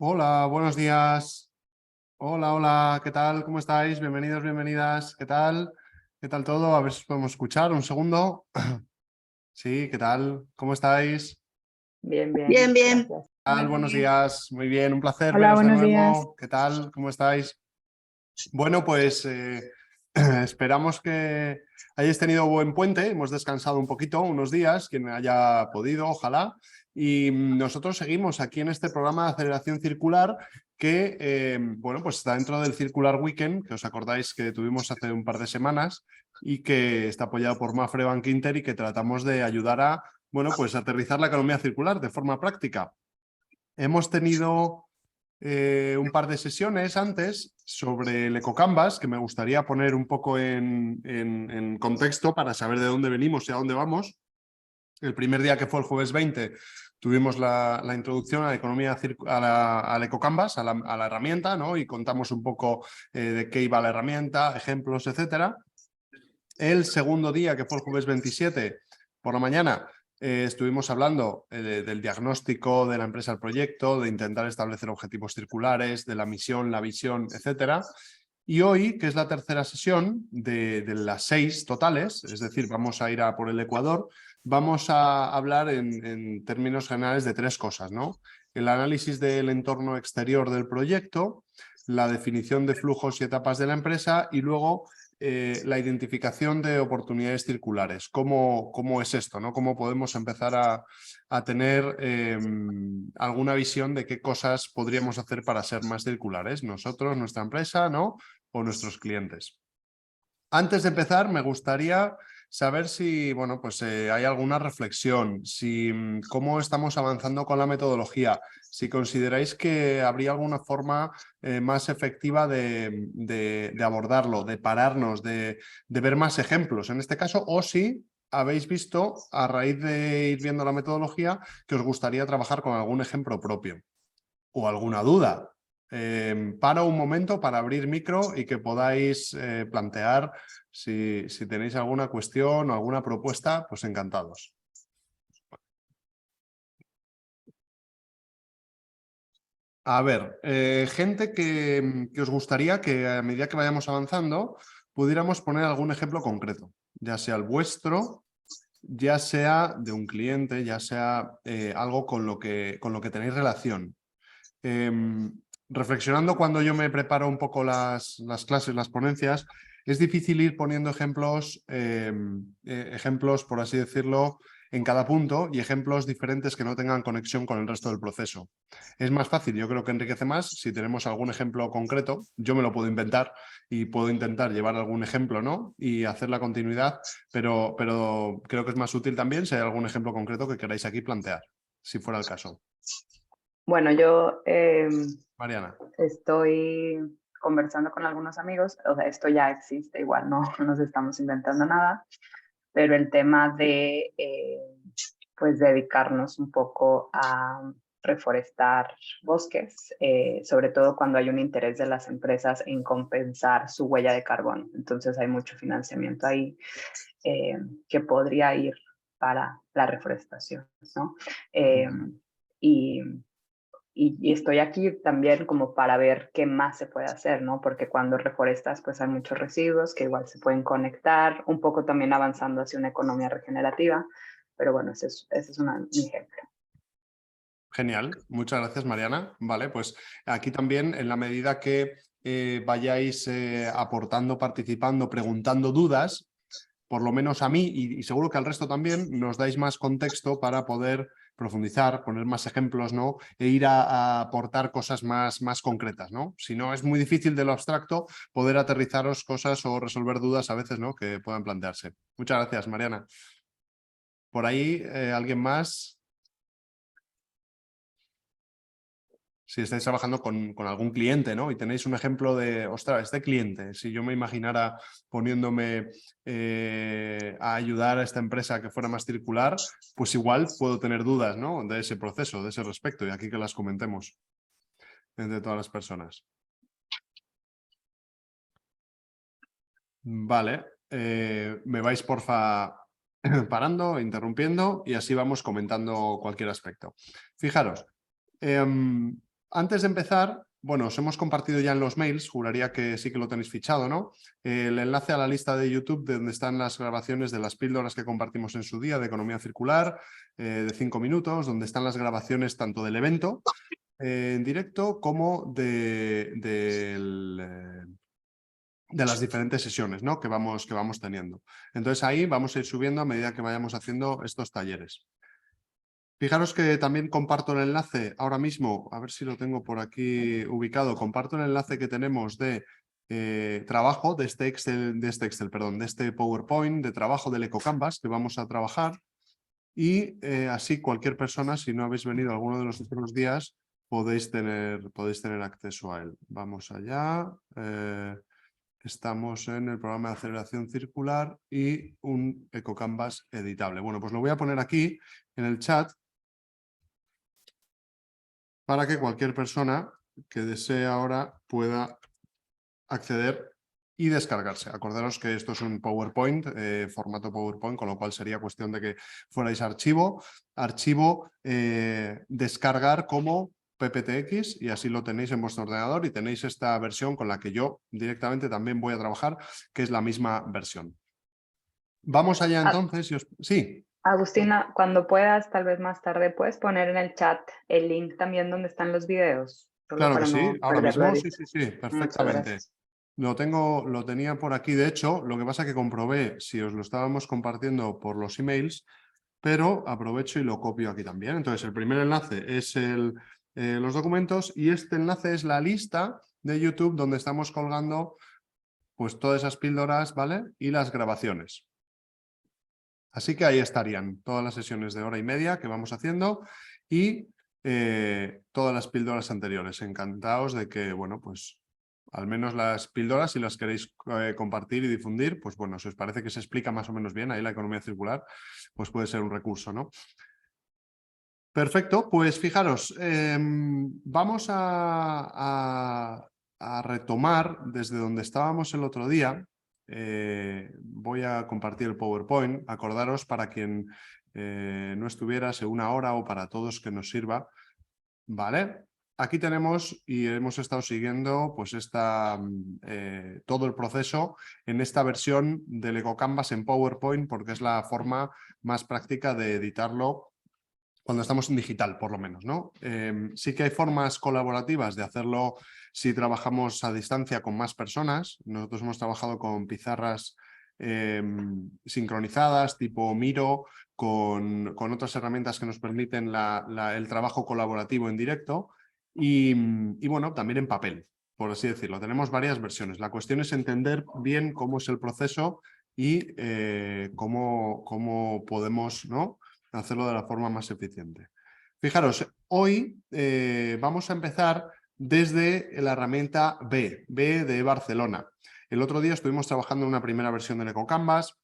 Hola, buenos días. Hola, hola, ¿qué tal? ¿Cómo estáis? Bienvenidos, bienvenidas. ¿Qué tal? ¿Qué tal todo? A ver si os podemos escuchar. Un segundo. Sí, ¿qué tal? ¿Cómo estáis? Bien, Bien, bien, bien. gracias. ¿Qué tal? Buenos días. Muy bien, un placer Hola, veros de buenos días. nuevo. ¿Qué tal? ¿Cómo estáis? Bueno, pues esperamos que hayáis tenido buen puente. Hemos descansado un poquito, unos días, quien haya podido, ojalá. Y nosotros seguimos aquí en este programa de aceleración circular que, bueno, pues está dentro del Circular Weekend, que os acordáis que tuvimos hace un par de semanas y que está apoyado por Mapfre Bankinter y que tratamos de ayudar a, bueno, pues aterrizar la economía circular de forma práctica. Hemos tenido un par de sesiones antes sobre el EcoCanvas, que me gustaría poner un poco en contexto para saber de dónde venimos y a dónde vamos. El primer día, que fue el jueves 20, tuvimos la introducción a la economía al EcoCanvas, a la herramienta, ¿no? Y contamos un poco de qué iba la herramienta, ejemplos, etcétera. El segundo día, que fue el jueves 27, por la mañana, estuvimos hablando del diagnóstico de la empresa al proyecto, de intentar establecer objetivos circulares, de la misión, la visión, etcétera. Y hoy, que es la tercera sesión de las 6 totales, es decir, vamos a ir a por el Ecuador, vamos a hablar en términos generales de 3 cosas, ¿no? El análisis del entorno exterior del proyecto, la definición de flujos y etapas de la empresa y luego la identificación de oportunidades circulares. ¿Cómo es esto, ¿no? ¿Cómo podemos empezar a tener alguna visión de qué cosas podríamos hacer para ser más circulares? Nosotros, nuestra empresa, ¿no? O nuestros clientes. Antes de empezar, me gustaría saber si, bueno, pues hay alguna reflexión, si cómo estamos avanzando con la metodología, si consideráis que habría alguna forma más efectiva de abordarlo, de pararnos, de ver más ejemplos en este caso, o si habéis visto, a raíz de ir viendo la metodología, que os gustaría trabajar con algún ejemplo propio o alguna duda. Paro un momento para abrir micro y que podáis plantear si tenéis alguna cuestión o alguna propuesta, pues encantados. A ver, gente que os gustaría que a medida que vayamos avanzando pudiéramos poner algún ejemplo concreto, ya sea el vuestro, ya sea de un cliente, ya sea algo con lo que tenéis relación. Reflexionando cuando yo me preparo un poco las clases, las ponencias, es difícil ir poniendo ejemplos, ejemplos, por así decirlo, en cada punto y ejemplos diferentes que no tengan conexión con el resto del proceso. Es más fácil, yo creo que enriquece más si tenemos algún ejemplo concreto. Yo me lo puedo inventar y puedo intentar llevar algún ejemplo, ¿no? Y hacer la continuidad, pero creo que es más útil también si hay algún ejemplo concreto que queráis aquí plantear, si fuera el caso. Bueno, yo Mariana. estoy conversando con algunos amigos, o sea, esto ya existe, igual no nos estamos inventando nada, pero el tema de pues dedicarnos un poco a reforestar bosques, sobre todo cuando hay un interés de las empresas en compensar su huella de carbono. Entonces hay mucho financiamiento ahí que podría ir para la reforestación, ¿no? Y, y estoy aquí también como para ver qué más se puede hacer, ¿no? Porque cuando reforestas, pues hay muchos residuos que igual se pueden conectar, un poco también avanzando hacia una economía regenerativa, pero bueno, ese es un ejemplo. Genial, muchas gracias Mariana. Vale, pues aquí también en la medida que vayáis aportando, participando, preguntando dudas, por lo menos a mí y seguro que al resto también, nos dais más contexto para poder profundizar, poner más ejemplos, ¿no? E ir a aportar cosas más concretas, ¿no? Si no, es muy difícil de lo abstracto poder aterrizaros cosas o resolver dudas a veces, ¿no? Que puedan plantearse. Muchas gracias, Mariana. Por ahí, ¿alguien más? Si estáis trabajando con algún cliente, ¿no? Y tenéis un ejemplo de, ostras, este cliente, si yo me imaginara poniéndome a ayudar a esta empresa a que fuera más circular, pues igual puedo tener dudas, ¿no? De ese proceso, de ese respecto, y aquí que las comentemos entre todas las personas. Vale, me vais porfa parando, interrumpiendo y así vamos comentando cualquier aspecto. Fijaros, antes de empezar, bueno, os hemos compartido ya en los mails, juraría que sí que lo tenéis fichado, ¿no? El enlace a la lista de YouTube de donde están las grabaciones de las píldoras que compartimos en su día de economía circular, de 5 minutos, donde están las grabaciones tanto del evento en directo como de las diferentes sesiones, ¿no? que vamos teniendo. Entonces ahí vamos a ir subiendo a medida que vayamos haciendo estos talleres. Fijaros que también comparto el enlace ahora mismo, a ver si lo tengo por aquí ubicado, comparto el enlace que tenemos de trabajo de este PowerPoint, de trabajo del EcoCanvas que vamos a trabajar y así cualquier persona, si no habéis venido alguno de los otros días, podéis tener acceso a él. Vamos allá. Estamos en el programa de aceleración circular y un EcoCanvas editable. Bueno, pues lo voy a poner aquí en el chat para que cualquier persona que desee ahora pueda acceder y descargarse. Acordaros que esto es un PowerPoint, formato PowerPoint, con lo cual sería cuestión de que fuerais archivo, descargar como PPTX y así lo tenéis en vuestro ordenador y tenéis esta versión con la que yo directamente también voy a trabajar, que es la misma versión. Vamos allá entonces. Sí. Agustina, cuando puedas, tal vez más tarde, puedes poner en el chat el link también donde están los videos, solo Claro que para sí, no ahora perderlo de mismo, sí, vista. Muchas perfectamente. gracias. Lo tenía por aquí, de hecho, lo que pasa es que comprobé si os lo estábamos compartiendo por los emails, pero aprovecho y lo copio aquí también. Entonces, el primer enlace es los documentos y este enlace es la lista de YouTube donde estamos colgando pues todas esas píldoras, ¿vale? Y las grabaciones. Así que ahí estarían todas las sesiones de hora y media que vamos haciendo y todas las píldoras anteriores. Encantados de que, bueno, pues al menos las píldoras, si las queréis compartir y difundir, pues bueno, si os parece que se explica más o menos bien ahí la economía circular, pues puede ser un recurso, ¿no? Perfecto, pues fijaros, vamos a retomar desde donde estábamos el otro día. Voy a compartir el PowerPoint. Acordaros, para quien no estuviera, hace una hora o para todos que nos sirva. ¿Vale? Aquí tenemos y hemos estado siguiendo pues todo el proceso en esta versión del EcoCanvas en PowerPoint porque es la forma más práctica de editarlo cuando estamos en digital, por lo menos, ¿no? Sí que hay formas colaborativas de hacerlo si trabajamos a distancia con más personas. Nosotros hemos trabajado con pizarras sincronizadas, tipo Miro, con otras herramientas que nos permiten el trabajo colaborativo en directo y bueno, también en papel, por así decirlo. Tenemos varias versiones. La cuestión es entender bien cómo es el proceso y cómo podemos, ¿no?, hacerlo de la forma más eficiente. Fijaros, hoy vamos a empezar desde la herramienta B de Barcelona. El otro día estuvimos trabajando en una primera versión del EcoCanvas,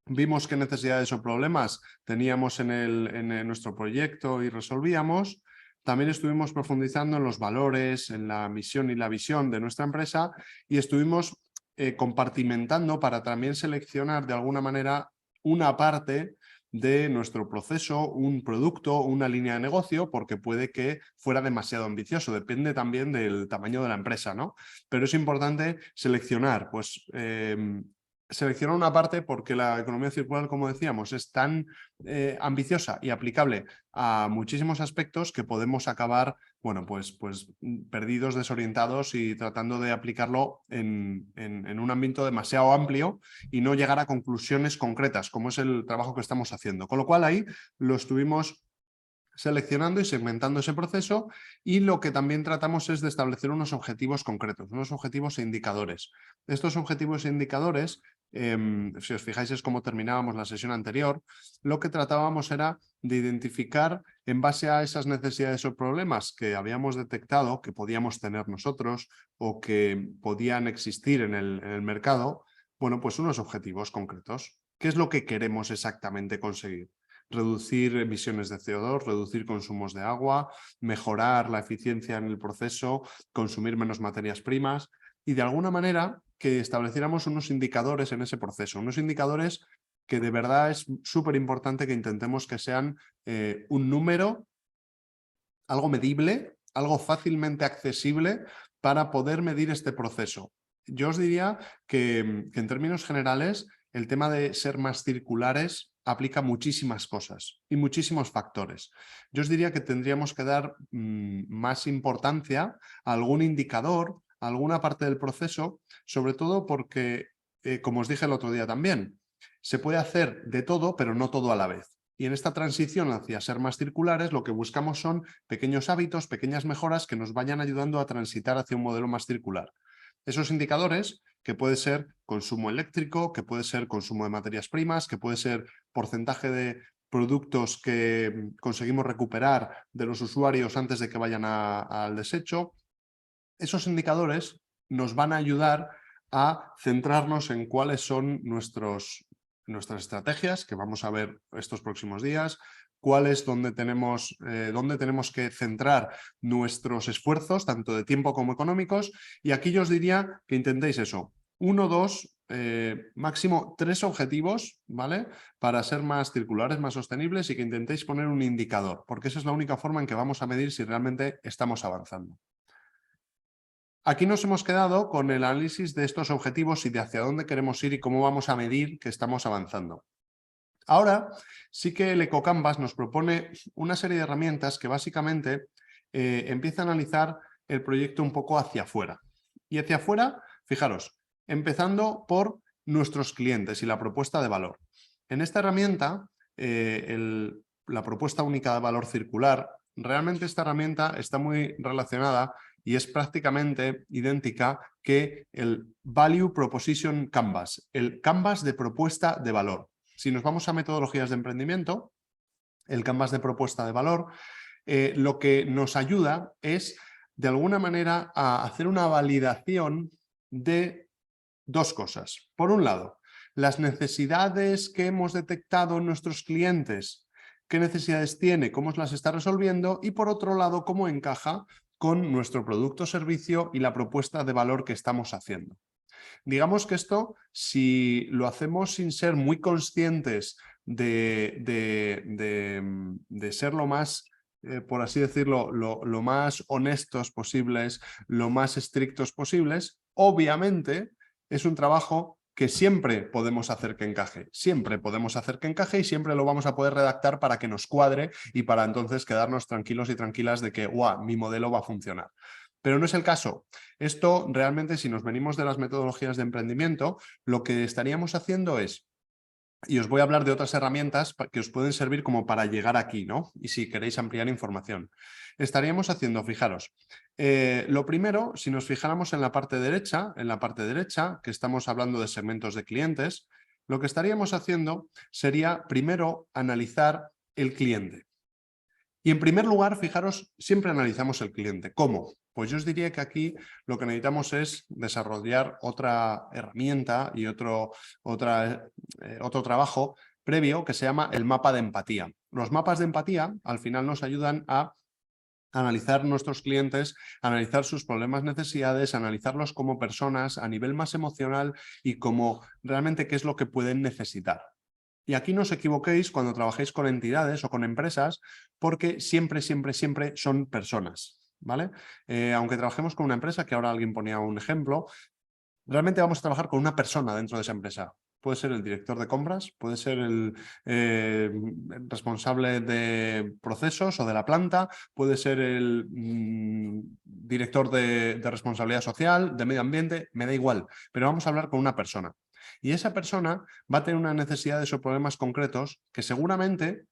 vimos qué necesidades o problemas teníamos en nuestro proyecto y resolvíamos. También estuvimos profundizando en los valores, en la misión y la visión de nuestra empresa y estuvimos compartimentando para también seleccionar de alguna manera una parte de nuestro proceso, un producto, una línea de negocio, porque puede que fuera demasiado ambicioso, depende también del tamaño de la empresa, ¿no? Pero es importante seleccionar, pues seleccionar una parte porque la economía circular, como decíamos, es tan ambiciosa y aplicable a muchísimos aspectos que podemos acabar, bueno, pues perdidos, desorientados y tratando de aplicarlo en un ámbito demasiado amplio y no llegar a conclusiones concretas, como es el trabajo que estamos haciendo. Con lo cual ahí lo estuvimos seleccionando y segmentando ese proceso y lo que también tratamos es de establecer unos objetivos concretos, unos objetivos e indicadores. Estos objetivos e indicadores, si os fijáis es como terminábamos la sesión anterior, lo que tratábamos era de identificar en base a esas necesidades o problemas que habíamos detectado que podíamos tener nosotros o que podían existir en el mercado, bueno, pues unos objetivos concretos. ¿Qué es lo que queremos exactamente conseguir? Reducir emisiones de CO2, reducir consumos de agua, mejorar la eficiencia en el proceso, consumir menos materias primas y de alguna manera que estableciéramos unos indicadores en ese proceso, unos indicadores que de verdad es súper importante que intentemos que sean un número, algo medible algo fácilmente accesible para poder medir este proceso. Yo os diría que en términos generales el tema de ser más circulares aplica muchísimas cosas y muchísimos factores. Yo os diría que tendríamos que dar más importancia a algún indicador, a alguna parte del proceso, sobre todo porque, como os dije el otro día también, se puede hacer de todo, pero no todo a la vez. Y en esta transición hacia ser más circulares, lo que buscamos son pequeños hábitos, pequeñas mejoras que nos vayan ayudando a transitar hacia un modelo más circular. Esos indicadores, que puede ser consumo eléctrico, que puede ser consumo de materias primas, que puede ser porcentaje de productos que conseguimos recuperar de los usuarios antes de que vayan al desecho, esos indicadores nos van a ayudar a centrarnos en cuáles son nuestras estrategias, que vamos a ver estos próximos días, cuáles donde tenemos que centrar nuestros esfuerzos, tanto de tiempo como económicos. Y aquí yo os diría que intentéis eso, 1, 2, máximo 3 objetivos, ¿vale? Para ser más circulares, más sostenibles, y que intentéis poner un indicador, porque esa es la única forma en que vamos a medir si realmente estamos avanzando. Aquí nos hemos quedado con el análisis de estos objetivos y de hacia dónde queremos ir y cómo vamos a medir que estamos avanzando. Ahora sí que el EcoCanvas nos propone una serie de herramientas que básicamente empieza a analizar el proyecto un poco hacia afuera. Y hacia afuera, fijaros, empezando por nuestros clientes y la propuesta de valor. En esta herramienta, la propuesta única de valor circular, realmente esta herramienta está muy relacionada y es prácticamente idéntica que el Value Proposition Canvas, el Canvas de propuesta de valor. Si nos vamos a metodologías de emprendimiento, el Canvas de propuesta de valor, lo que nos ayuda es, de alguna manera, a hacer una validación de dos cosas. Por un lado, las necesidades que hemos detectado en nuestros clientes, qué necesidades tiene, cómo las está resolviendo, y por otro lado, cómo encaja con nuestro producto o servicio y la propuesta de valor que estamos haciendo. Digamos que esto, si lo hacemos sin ser muy conscientes de ser lo más, por así decirlo, lo más honestos posibles, lo más estrictos posibles, obviamente es un trabajo que siempre podemos hacer que encaje. Siempre podemos hacer que encaje y siempre lo vamos a poder redactar para que nos cuadre y para entonces quedarnos tranquilos y tranquilas de que mi modelo va a funcionar. Pero no es el caso. Esto realmente, si nos venimos de las metodologías de emprendimiento, lo que estaríamos haciendo es, y os voy a hablar de otras herramientas que os pueden servir como para llegar aquí, ¿no? Y si queréis ampliar información. Estaríamos haciendo, fijaros, lo primero, si nos fijáramos en la parte derecha, que estamos hablando de segmentos de clientes, lo que estaríamos haciendo sería primero analizar el cliente. Y en primer lugar, fijaros, siempre analizamos el cliente. ¿Cómo? Pues yo os diría que aquí lo que necesitamos es desarrollar otra herramienta y otro trabajo previo que se llama el mapa de empatía. Los mapas de empatía al final nos ayudan a analizar nuestros clientes, analizar sus problemas, necesidades, analizarlos como personas a nivel más emocional y como realmente qué es lo que pueden necesitar. Y aquí no os equivoquéis cuando trabajéis con entidades o con empresas, porque siempre, siempre, siempre son personas, ¿vale? Aunque trabajemos con una empresa, que ahora alguien ponía un ejemplo, realmente vamos a trabajar con una persona dentro de esa empresa. Puede ser el director de compras, puede ser el responsable de procesos o de la planta, puede ser el director de responsabilidad social, de medio ambiente, me da igual, pero vamos a hablar con una persona. Y esa persona va a tener unas necesidades o problemas concretos que seguramente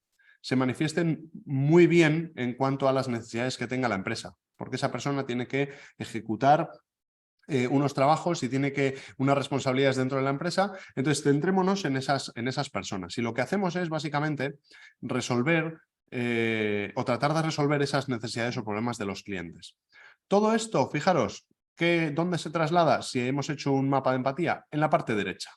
se manifiesten muy bien en cuanto a las necesidades que tenga la empresa, porque esa persona tiene que ejecutar unos trabajos y tiene unas responsabilidades dentro de la empresa. Entonces, centrémonos en esas personas. Y lo que hacemos es básicamente resolver o tratar de resolver esas necesidades o problemas de los clientes. Todo esto, fijaros, ¿dónde se traslada? Si hemos hecho un mapa de empatía, en la parte derecha.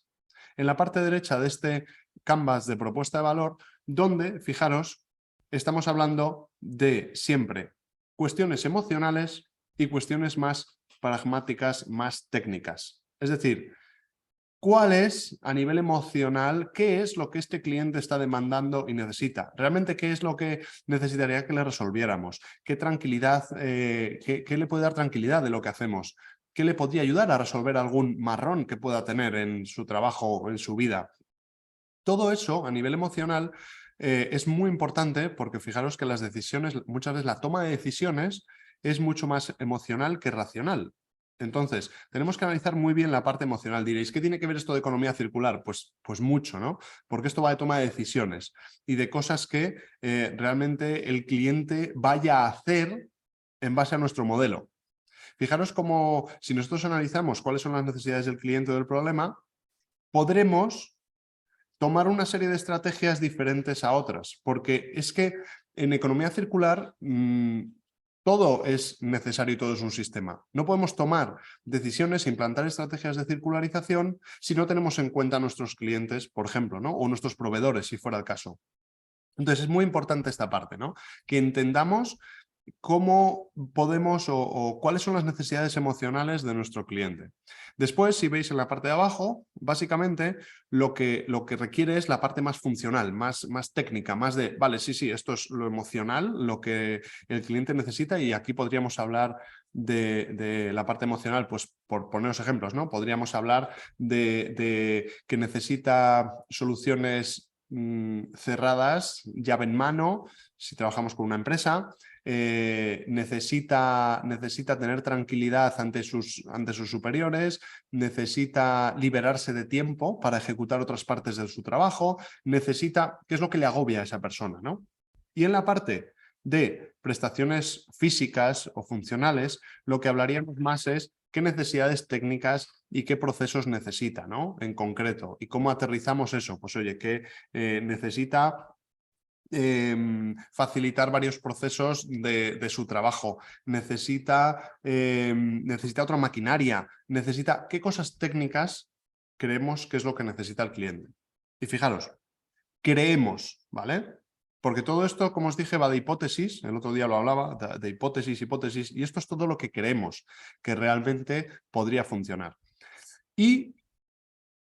En la parte derecha de este canvas de propuesta de valor, donde, fijaros, estamos hablando de siempre cuestiones emocionales y cuestiones más pragmáticas, más técnicas. Es decir, cuál es, a nivel emocional, qué es lo que este cliente está demandando y necesita. Realmente, qué es lo que necesitaría que le resolviéramos. Qué tranquilidad, qué le puede dar tranquilidad de lo que hacemos. ¿Qué le podría ayudar a resolver algún marrón que pueda tener en su trabajo o en su vida? Todo eso, a nivel emocional, es muy importante porque fijaros que las decisiones, muchas veces la toma de decisiones es mucho más emocional que racional. Entonces, tenemos que analizar muy bien la parte emocional. Diréis, ¿qué tiene que ver esto de economía circular? Pues mucho, ¿no? Porque esto va de toma de decisiones y de cosas que realmente el cliente vaya a hacer en base a nuestro modelo. Fijaros cómo, si nosotros analizamos cuáles son las necesidades del cliente o del problema, podremos tomar una serie de estrategias diferentes a otras, porque es que en economía circular todo es necesario y todo es un sistema. No podemos tomar decisiones e implantar estrategias de circularización si no tenemos en cuenta a nuestros clientes, por ejemplo, ¿no? O nuestros proveedores, si fuera el caso. Entonces es muy importante esta parte, ¿no? Que entendamos cómo podemos o cuáles son las necesidades emocionales de nuestro cliente. Después, si veis en la parte de abajo, básicamente lo que requiere es la parte más funcional, más técnica, más de, vale, sí, esto es lo emocional, lo que el cliente necesita y aquí podríamos hablar de la parte emocional, pues por poneros ejemplos, ¿no? Podríamos hablar de que necesita soluciones cerradas, llave en mano, si trabajamos con una empresa, necesita tener tranquilidad ante sus superiores, necesita liberarse de tiempo para ejecutar otras partes de su trabajo, necesita, ¿qué es lo que le agobia a esa persona, ¿no? Y en la parte de prestaciones físicas o funcionales, lo que hablaríamos más es qué necesidades técnicas y qué procesos necesita, ¿no? En concreto. ¿Y cómo aterrizamos eso? Pues oye, que necesita facilitar varios procesos de su trabajo, necesita otra maquinaria, necesita qué cosas técnicas creemos que es lo que necesita el cliente. Y fijaros, creemos, ¿vale? Porque todo esto, como os dije, va de hipótesis, el otro día lo hablaba, de hipótesis, y esto es todo lo que creemos que realmente podría funcionar. Y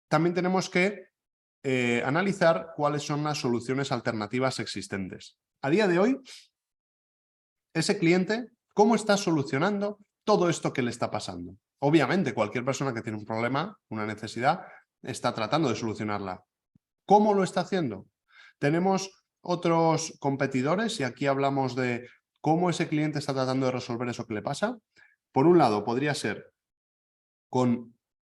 también tenemos que analizar cuáles son las soluciones alternativas existentes. A día de hoy, ese cliente, ¿cómo está solucionando todo esto que le está pasando? Obviamente, cualquier persona que tiene un problema, una necesidad, está tratando de solucionarla. ¿Cómo lo está haciendo? Tenemos otros competidores y aquí hablamos de cómo ese cliente está tratando de resolver eso que le pasa. Por un lado, podría ser con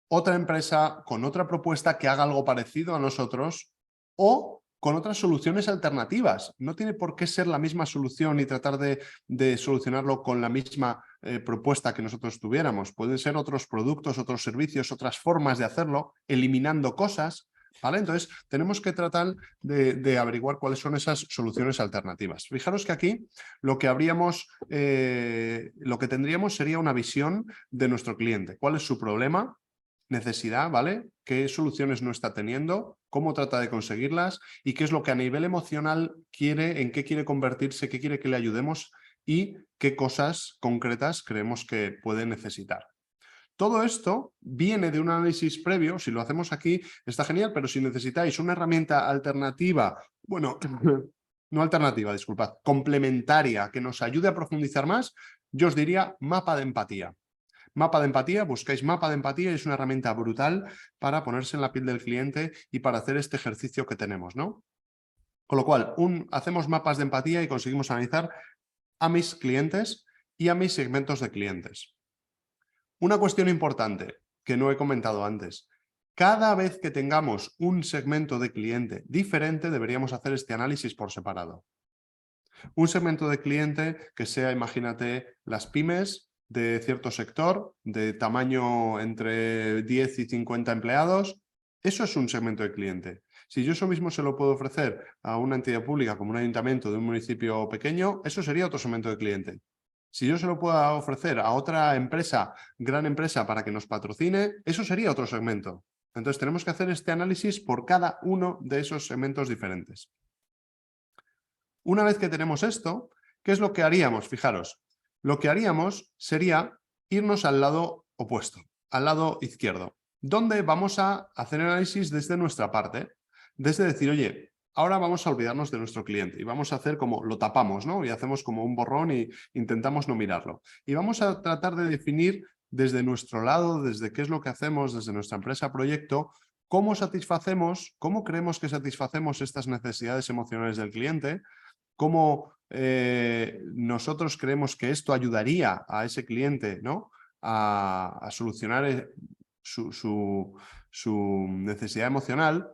otra empresa, con otra propuesta que haga algo parecido a nosotros o con otras soluciones alternativas. No tiene por qué ser la misma solución y tratar de solucionarlo con la misma propuesta que nosotros tuviéramos. Pueden ser otros productos, otros servicios, otras formas de hacerlo, eliminando cosas, ¿vale? Entonces, tenemos que tratar de averiguar cuáles son esas soluciones alternativas. Fijaros que aquí lo que tendríamos sería una visión de nuestro cliente. ¿Cuál es su problema? Necesidad, ¿vale? ¿Qué soluciones no está teniendo? ¿Cómo trata de conseguirlas? ¿Y qué es lo que a nivel emocional quiere? ¿En qué quiere convertirse? ¿Qué quiere que le ayudemos? ¿Y qué cosas concretas creemos que puede necesitar? Todo esto viene de un análisis previo. Si lo hacemos aquí está genial, pero si necesitáis una herramienta alternativa, bueno, no alternativa, disculpad, complementaria que nos ayude a profundizar más, yo os diría mapa de empatía. Mapa de empatía, buscáis mapa de empatía y es una herramienta brutal para ponerse en la piel del cliente y para hacer este ejercicio que tenemos, ¿no? Con lo cual, hacemos mapas de empatía y conseguimos analizar a mis clientes y a mis segmentos de clientes. Una cuestión importante que no he comentado antes. Cada vez que tengamos un segmento de cliente diferente, deberíamos hacer este análisis por separado. Un segmento de cliente que sea, imagínate, las pymes de cierto sector, de tamaño entre 10 y 50 empleados, eso es un segmento de cliente. Si yo eso mismo se lo puedo ofrecer a una entidad pública como un ayuntamiento de un municipio pequeño, eso sería otro segmento de cliente. Si yo se lo puedo ofrecer a otra empresa, gran empresa, para que nos patrocine, eso sería otro segmento. Entonces tenemos que hacer este análisis por cada uno de esos segmentos diferentes. Una vez que tenemos esto, ¿qué es lo que haríamos? Fijaros, lo que haríamos sería irnos al lado opuesto, al lado izquierdo. donde vamos a hacer análisis desde nuestra parte, desde decir, oye, ahora vamos a olvidarnos de nuestro cliente y vamos a hacer como lo tapamos, ¿no? Y hacemos como un borrón y intentamos no mirarlo. Y vamos a tratar de definir desde nuestro lado, desde qué es lo que hacemos, desde nuestra empresa proyecto, cómo satisfacemos, cómo creemos que satisfacemos estas necesidades emocionales del cliente, cómo nosotros creemos que esto ayudaría a ese cliente, ¿no? a solucionar su necesidad emocional.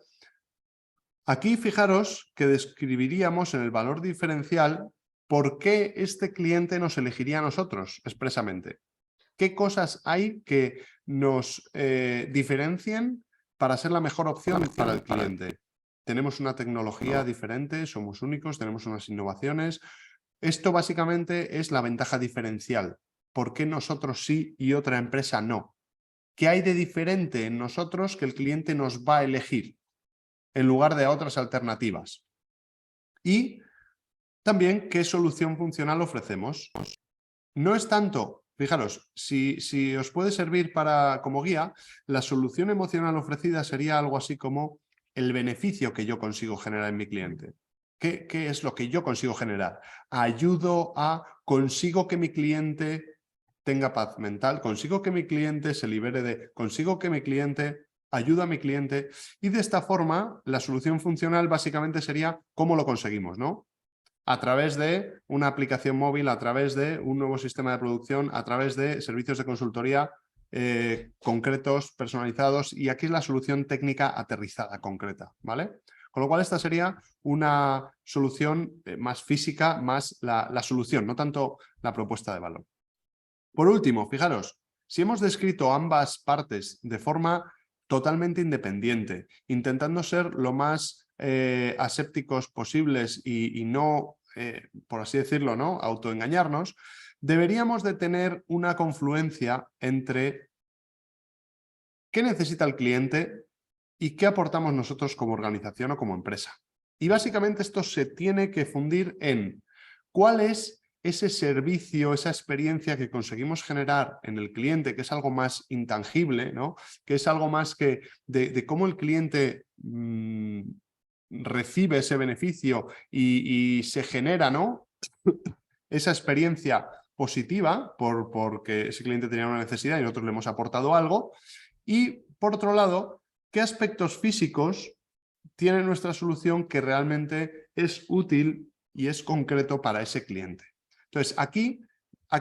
Aquí fijaros que describiríamos en el valor diferencial por qué este cliente nos elegiría a nosotros expresamente. ¿Qué cosas hay que nos diferencien para ser la mejor opción para el cliente? Tenemos una tecnología diferente, somos únicos, tenemos unas innovaciones. Esto básicamente es la ventaja diferencial. ¿Por qué nosotros sí y otra empresa no? ¿Qué hay de diferente en nosotros que el cliente nos va a elegir en lugar de a otras alternativas? Y también qué solución funcional ofrecemos. No es tanto, fijaros, si os puede servir como guía, la solución emocional ofrecida sería algo así como el beneficio que yo consigo generar en mi cliente. ¿Qué es lo que yo consigo generar? Consigo que mi cliente tenga paz mental, consigo que mi cliente se libere consigo que mi cliente ayuda a mi cliente, y de esta forma la solución funcional básicamente sería cómo lo conseguimos, ¿no? A través de una aplicación móvil, a través de un nuevo sistema de producción, a través de servicios de consultoría concretos, personalizados, y aquí es la solución técnica aterrizada, concreta, ¿vale? Con lo cual esta sería una solución más física, más la solución, no tanto la propuesta de valor. Por último, fijaros, si hemos descrito ambas partes de forma totalmente independiente, intentando ser lo más asépticos posibles y no, por así decirlo, ¿no? autoengañarnos, deberíamos de tener una confluencia entre qué necesita el cliente y qué aportamos nosotros como organización o como empresa. Y básicamente esto se tiene que fundir en cuál es ese servicio, esa experiencia que conseguimos generar en el cliente, que es algo más intangible, ¿no? Que es algo más que de cómo el cliente recibe ese beneficio y se genera, ¿no? esa experiencia positiva porque ese cliente tenía una necesidad y nosotros le hemos aportado algo. Y por otro lado, ¿qué aspectos físicos tiene nuestra solución que realmente es útil y es concreto para ese cliente? Entonces, aquí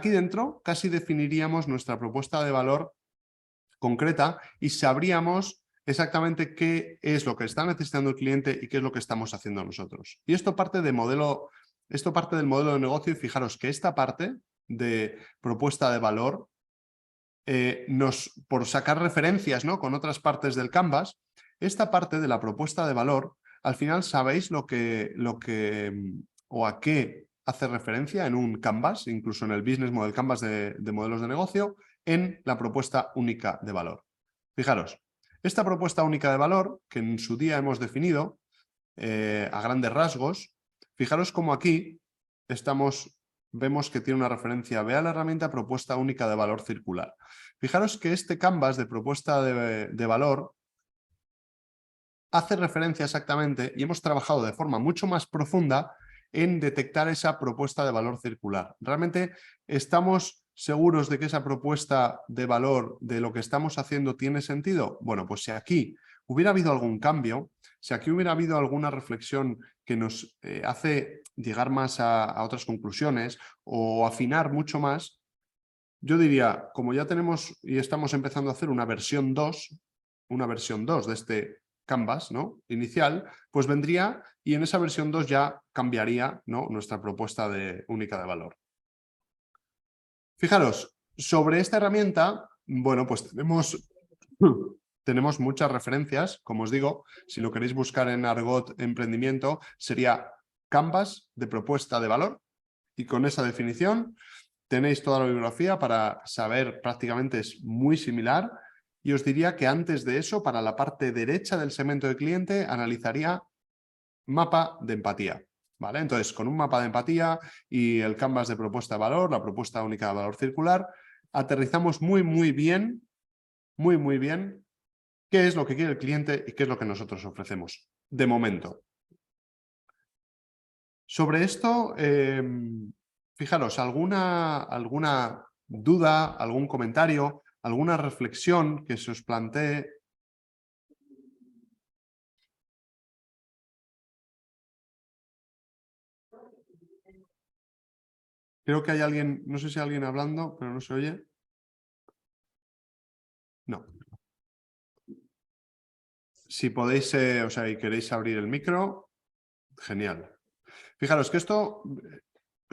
dentro casi definiríamos nuestra propuesta de valor concreta y sabríamos exactamente qué es lo que está necesitando el cliente y qué es lo que estamos haciendo nosotros. Y esto parte del modelo de negocio, y fijaros que esta parte de propuesta de valor, por sacar referencias, ¿no? con otras partes del Canvas, esta parte de la propuesta de valor, al final sabéis o a qué hace referencia en un Canvas, incluso en el Business Model Canvas de modelos de negocio, en la propuesta única de valor. Fijaros, esta propuesta única de valor, que en su día hemos definido a grandes rasgos, fijaros cómo aquí vemos que tiene una referencia, vea la herramienta propuesta única de valor circular. Fijaros que este Canvas de propuesta de valor hace referencia exactamente, y hemos trabajado de forma mucho más profunda en detectar esa propuesta de valor circular. Realmente estamos seguros de que esa propuesta de valor de lo que estamos haciendo tiene sentido. Bueno, pues si aquí hubiera habido algún cambio, si aquí hubiera habido alguna reflexión que nos hace llegar más a otras conclusiones o afinar mucho más, yo diría, como ya tenemos y estamos empezando a hacer una versión 2 de este Canvas, ¿no? inicial, pues vendría y en esa versión 2 ya cambiaría, ¿no? nuestra propuesta única de valor. Fijaros, sobre esta herramienta, bueno, pues tenemos muchas referencias, como os digo, si lo queréis buscar en argot emprendimiento, sería Canvas de propuesta de valor, y con esa definición tenéis toda la bibliografía para saber, prácticamente es muy similar, y os diría que antes de eso, para la parte derecha del segmento de cliente, analizaría mapa de empatía. ¿Vale? Entonces, con un mapa de empatía y el Canvas de propuesta de valor, la propuesta única de valor circular, aterrizamos muy bien qué es lo que quiere el cliente y qué es lo que nosotros ofrecemos, de momento. Sobre esto, fijaros, alguna duda, algún comentario, alguna reflexión que se os plantee. Creo que hay alguien, no sé si hay alguien hablando, pero no se oye. No. Si podéis, o sea, y queréis abrir el micro, genial. Fijaros que esto,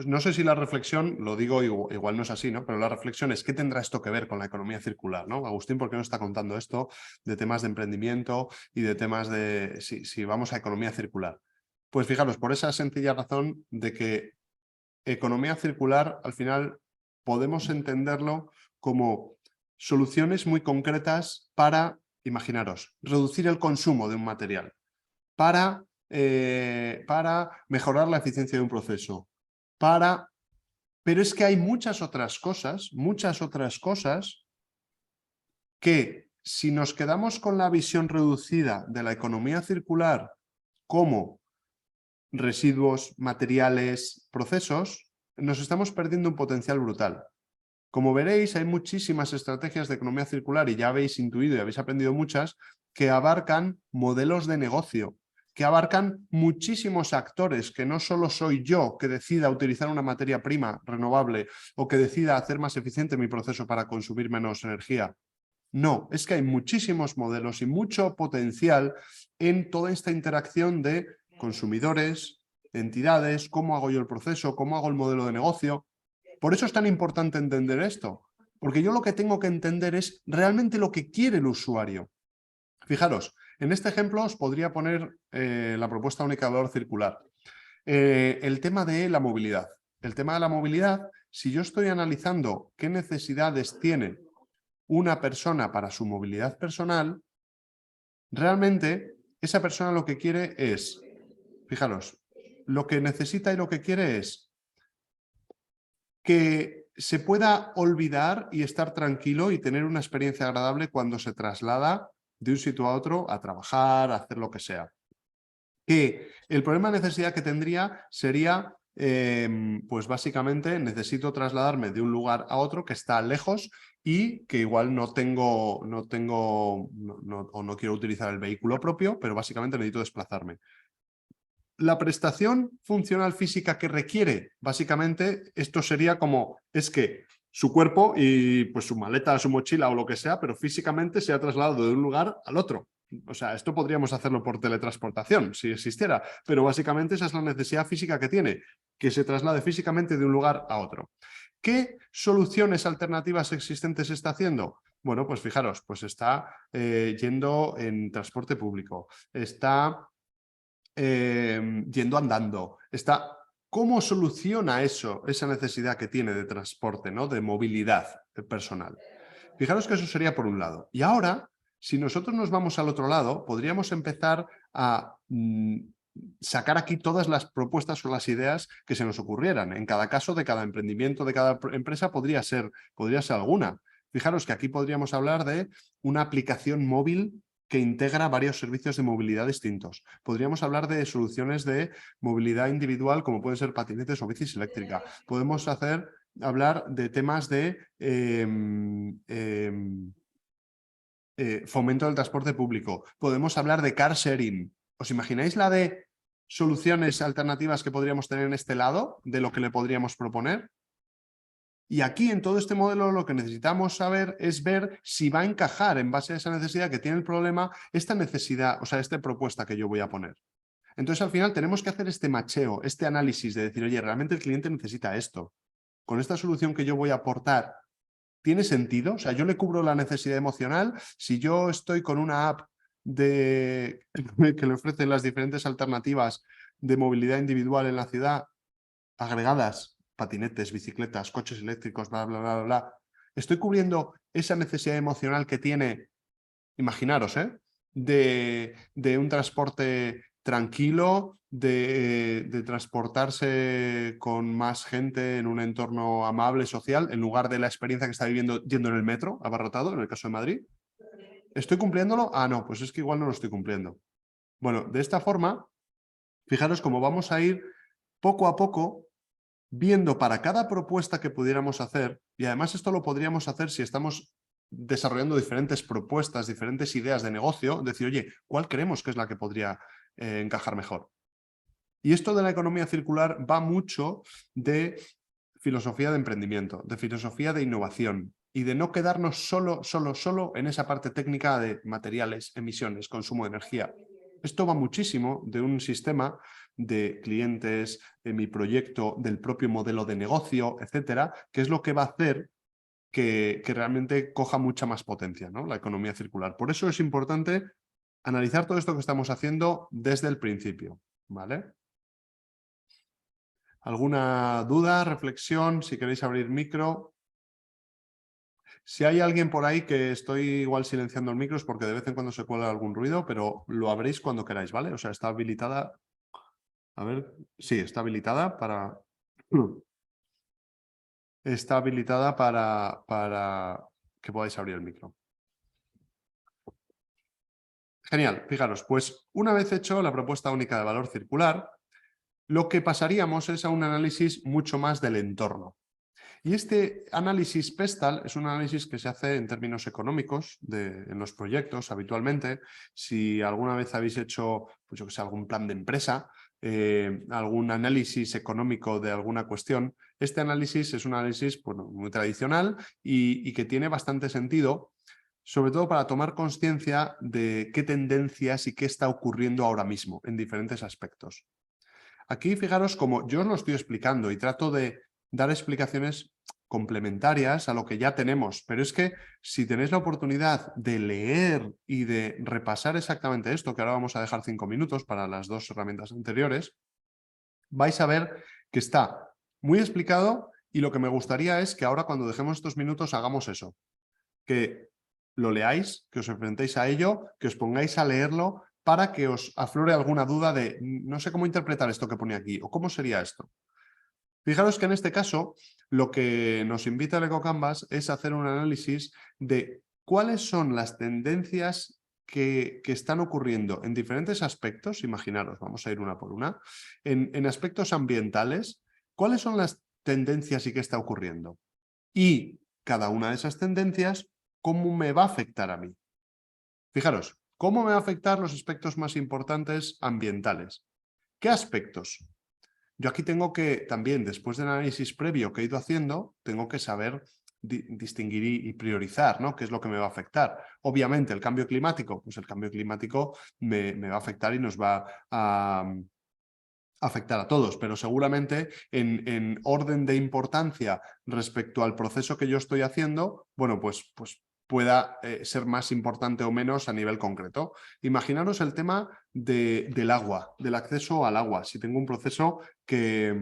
no sé si la reflexión, lo digo igual no es así, ¿no? Pero la reflexión es, ¿qué tendrá esto que ver con la economía circular, ¿no? Agustín, ¿por qué no está contando esto de temas de emprendimiento y de temas de si vamos a economía circular? Pues fijaros, por esa sencilla razón de que economía circular, al final, podemos entenderlo como soluciones muy concretas para, imaginaros, reducir el consumo de un material, para mejorar la eficiencia de un proceso, pero es que hay muchas otras cosas que si nos quedamos con la visión reducida de la economía circular como residuos, materiales, procesos, nos estamos perdiendo un potencial brutal. Como veréis, hay muchísimas estrategias de economía circular y ya habéis intuido y habéis aprendido muchas que abarcan modelos de negocio, que abarcan muchísimos actores, que no solo soy yo que decida utilizar una materia prima renovable o que decida hacer más eficiente mi proceso para consumir menos energía. No, es que hay muchísimos modelos y mucho potencial en toda esta interacción de consumidores, entidades, cómo hago yo el proceso, cómo hago el modelo de negocio. Por eso es tan importante entender esto, porque yo lo que tengo que entender es realmente lo que quiere el usuario. Fijaros, en este ejemplo os podría poner la propuesta única de valor circular. El tema de la movilidad. El tema de la movilidad, si yo estoy analizando qué necesidades tiene una persona para su movilidad personal, realmente esa persona lo que quiere es, fijaros, lo que necesita y lo que quiere es que se pueda olvidar y estar tranquilo y tener una experiencia agradable cuando se traslada de un sitio a otro a trabajar, a hacer lo que sea. Que el problema de necesidad que tendría sería, pues básicamente necesito trasladarme de un lugar a otro que está lejos y que igual no quiero utilizar el vehículo propio, pero básicamente necesito desplazarme. La prestación funcional física que requiere, básicamente, esto sería como, es que su cuerpo y pues su maleta, su mochila o lo que sea, pero físicamente se ha trasladado de un lugar al otro. O sea, esto podríamos hacerlo por teletransportación, si existiera, pero básicamente esa es la necesidad física que tiene, que se traslade físicamente de un lugar a otro. ¿Qué soluciones alternativas existentes está haciendo? Bueno, pues fijaros, pues está yendo en transporte público, está yendo andando. ¿Cómo soluciona eso, esa necesidad que tiene de transporte, ¿no? De movilidad personal? Fijaros que eso sería por un lado. Y ahora, si nosotros nos vamos al otro lado, podríamos empezar a sacar aquí todas las propuestas o las ideas que se nos ocurrieran. En cada caso, de cada emprendimiento, de cada empresa, podría ser alguna. Fijaros que aquí podríamos hablar de una aplicación móvil que integra varios servicios de movilidad distintos. Podríamos hablar de soluciones de movilidad individual, como pueden ser patinetes o bicis eléctricas. Podemos hablar de temas de fomento del transporte público. Podemos hablar de car sharing. ¿Os imagináis la de soluciones alternativas que podríamos tener en este lado de lo que le podríamos proponer? Y aquí, en todo este modelo, lo que necesitamos saber es ver si va a encajar en base a esa necesidad que tiene el problema, esta necesidad, o sea, esta propuesta que yo voy a poner. Entonces, al final, tenemos que hacer este macheo, este análisis de decir, oye, realmente el cliente necesita esto. Con esta solución que yo voy a aportar, ¿tiene sentido? O sea, yo le cubro la necesidad emocional. Si yo estoy con una app que le ofrece las diferentes alternativas de movilidad individual en la ciudad, agregadas, patinetes, bicicletas, coches eléctricos, bla, bla, bla, bla, bla. Estoy cubriendo esa necesidad emocional que tiene, imaginaros, de un transporte tranquilo, de transportarse con más gente en un entorno amable, social, en lugar de la experiencia que está viviendo yendo en el metro, abarrotado, en el caso de Madrid. ¿Estoy cumpliéndolo? Ah, no, pues es que igual no lo estoy cumpliendo. Bueno, de esta forma, fijaros cómo vamos a ir poco a poco viendo para cada propuesta que pudiéramos hacer, y además esto lo podríamos hacer si estamos desarrollando diferentes propuestas, diferentes ideas de negocio, decir, oye, ¿cuál creemos que es la que podría encajar mejor? Y esto de la economía circular va mucho de filosofía de emprendimiento, de filosofía de innovación y de no quedarnos solo en esa parte técnica de materiales, emisiones, consumo de energía. Esto va muchísimo de un sistema de clientes, de mi proyecto, del propio modelo de negocio, etcétera, que es lo que va a hacer que realmente coja mucha más potencia, ¿no? La economía circular. Por eso es importante analizar todo esto que estamos haciendo desde el principio, ¿vale? ¿Alguna duda, reflexión? Si queréis abrir micro. Si hay alguien por ahí que estoy igual silenciando el micro es porque de vez en cuando se cuela algún ruido, pero lo abréis cuando queráis, ¿vale? O sea, está habilitada. A ver, sí, está habilitada para... Está habilitada para que podáis abrir el micro. Genial, fijaros, pues una vez hecho la propuesta única de valor circular, lo que pasaríamos es a un análisis mucho más del entorno. Y este análisis PESTAL es un análisis que se hace en términos económicos en los proyectos habitualmente. Si alguna vez habéis hecho, pues yo que sé, algún plan de empresa, algún análisis económico de alguna cuestión, este análisis es un análisis bueno, muy tradicional y que tiene bastante sentido, sobre todo para tomar conciencia de qué tendencias y qué está ocurriendo ahora mismo en diferentes aspectos. Aquí fijaros como yo os lo estoy explicando y trato de dar explicaciones complementarias a lo que ya tenemos, pero es que si tenéis la oportunidad de leer y de repasar exactamente esto, que ahora vamos a dejar 5 minutos para las dos herramientas anteriores, vais a ver que está muy explicado y lo que me gustaría es que ahora cuando dejemos estos minutos hagamos eso, que lo leáis, que os enfrentéis a ello, que os pongáis a leerlo para que os aflore alguna duda de no sé cómo interpretar esto que pone aquí o cómo sería esto. Fijaros que en este caso lo que nos invita el EcoCanvas es hacer un análisis de cuáles son las tendencias que están ocurriendo en diferentes aspectos, imaginaros, vamos a ir una por una, en aspectos ambientales, cuáles son las tendencias y qué está ocurriendo. Y cada una de esas tendencias, ¿cómo me va a afectar a mí? Fijaros, ¿cómo me va a afectar los aspectos más importantes ambientales? ¿Qué aspectos? Yo aquí tengo que también, después del análisis previo que he ido haciendo, tengo que saber distinguir y priorizar, ¿no? ¿Qué es lo que me va a afectar? Obviamente, el cambio climático, pues el cambio climático me va a afectar y nos va a afectar a todos, pero seguramente en orden de importancia respecto al proceso que yo estoy haciendo, bueno, pues pueda ser más importante o menos a nivel concreto. Imaginaros el tema del agua, del acceso al agua. Si tengo un proceso que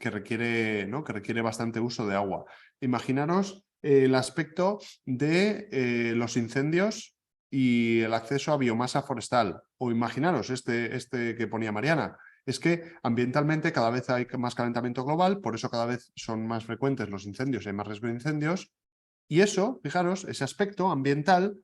requiere, ¿no? que requiere bastante uso de agua. Imaginaros el aspecto de los incendios y el acceso a biomasa forestal. O imaginaros este que ponía Mariana. Es que ambientalmente cada vez hay más calentamiento global, por eso cada vez son más frecuentes los incendios, hay más riesgo de incendios. Y eso, fijaros, ese aspecto ambiental,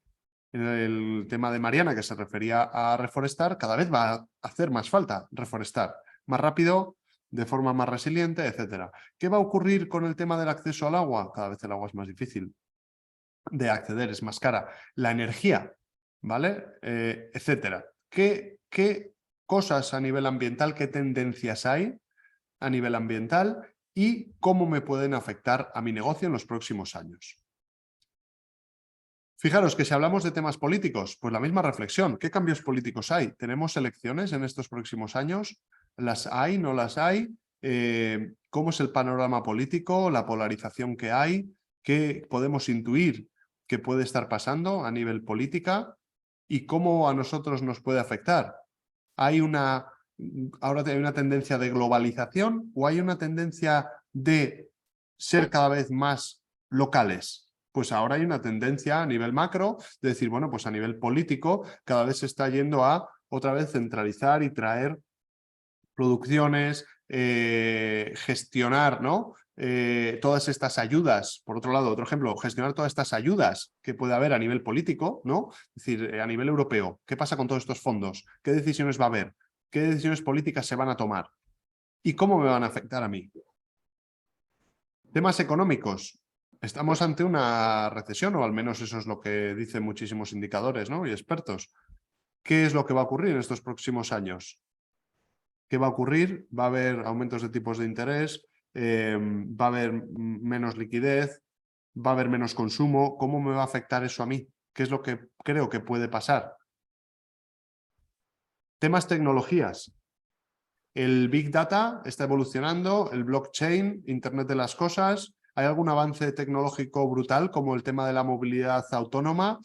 en el tema de Mariana que se refería a reforestar, cada vez va a hacer más falta reforestar, más rápido, de forma más resiliente, etc. ¿Qué va a ocurrir con el tema del acceso al agua? Cada vez el agua es más difícil de acceder, es más cara. La energía, ¿vale? Etcétera. ¿Qué cosas a nivel ambiental, qué tendencias hay a nivel ambiental y cómo me pueden afectar a mi negocio en los próximos años? Fijaros que si hablamos de temas políticos, pues la misma reflexión. ¿Qué cambios políticos hay? ¿Tenemos elecciones en estos próximos años? ¿Las hay? ¿No las hay? ¿Cómo es el panorama político? ¿La polarización que hay? ¿Qué podemos intuir que puede estar pasando a nivel política? ¿Y cómo a nosotros nos puede afectar? Ahora hay una tendencia de globalización o hay una tendencia de ser cada vez más locales. Pues ahora hay una tendencia a nivel macro de decir, bueno, pues a nivel político cada vez se está yendo a otra vez centralizar y traer producciones, gestionar, ¿no? Todas estas ayudas. Por otro lado, otro ejemplo, gestionar todas estas ayudas que puede haber a nivel político, ¿no? Es decir, a nivel europeo. ¿Qué pasa con todos estos fondos? ¿Qué decisiones va a haber? ¿Qué decisiones políticas se van a tomar? ¿Y cómo me van a afectar a mí? Temas económicos. Estamos ante una recesión, o al menos eso es lo que dicen muchísimos indicadores, ¿no? Y expertos. ¿Qué es lo que va a ocurrir en estos próximos años? ¿Qué va a ocurrir? Va a haber aumentos de tipos de interés, va a haber menos liquidez, va a haber menos consumo. ¿Cómo me va a afectar eso a mí? ¿Qué es lo que creo que puede pasar? Temas tecnologías. El Big Data está evolucionando, el blockchain, Internet de las cosas. ¿Hay algún avance tecnológico brutal como el tema de la movilidad autónoma?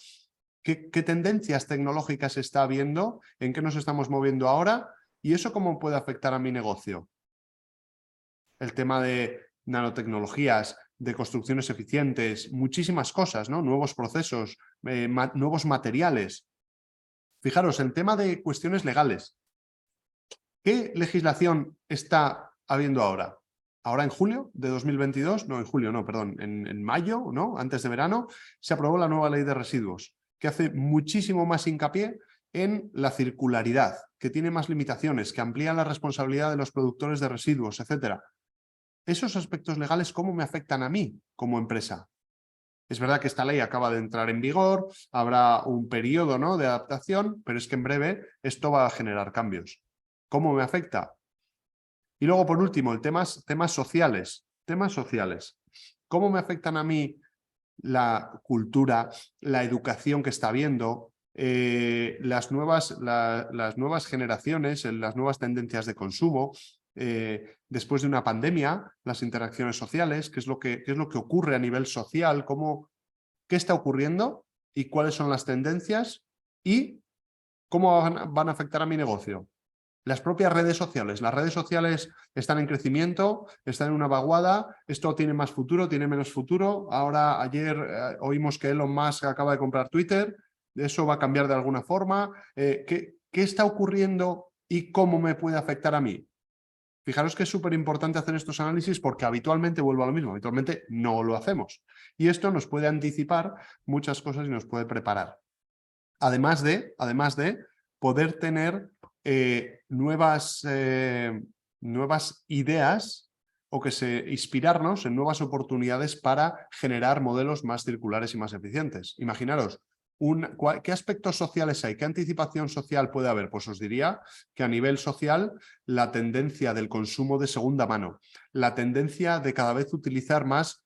¿Qué tendencias tecnológicas está habiendo? ¿En qué nos estamos moviendo ahora? ¿Y eso cómo puede afectar a mi negocio? El tema de nanotecnologías, de construcciones eficientes, muchísimas cosas, ¿no? Nuevos procesos, nuevos materiales. Fijaros, el tema de cuestiones legales. ¿Qué legislación está habiendo ahora? Ahora en julio de 2022, no en julio, no, perdón, en mayo, ¿no? Antes de verano, se aprobó la nueva ley de residuos, que hace muchísimo más hincapié en la circularidad, que tiene más limitaciones, que amplía la responsabilidad de los productores de residuos, etcétera. Esos aspectos legales, ¿cómo me afectan a mí como empresa? Es verdad que esta ley acaba de entrar en vigor, habrá un periodo, ¿no?, de adaptación, pero es que en breve esto va a generar cambios. ¿Cómo me afecta? Y luego, por último, temas sociales. Temas sociales. ¿Cómo me afectan a mí la cultura, la educación que está habiendo, las nuevas generaciones, las nuevas tendencias de consumo, después de una pandemia, las interacciones sociales, qué es lo que ocurre a nivel social, qué está ocurriendo y cuáles son las tendencias y cómo van a afectar a mi negocio? Las propias redes sociales. Las redes sociales están en crecimiento, están en una vaguada. Esto tiene más futuro, tiene menos futuro. Ahora, ayer oímos que Elon Musk acaba de comprar Twitter. ¿Eso va a cambiar de alguna forma? ¿Qué está ocurriendo y cómo me puede afectar a mí? Fijaros que es súper importante hacer estos análisis porque habitualmente, vuelvo a lo mismo, habitualmente no lo hacemos. Y esto nos puede anticipar muchas cosas y nos puede preparar. Además de poder tener nuevas ideas o inspirarnos en nuevas oportunidades para generar modelos más circulares y más eficientes. Imaginaros, ¿qué aspectos sociales hay? ¿Qué anticipación social puede haber? Pues os diría que a nivel social la tendencia del consumo de segunda mano, la tendencia de cada vez utilizar más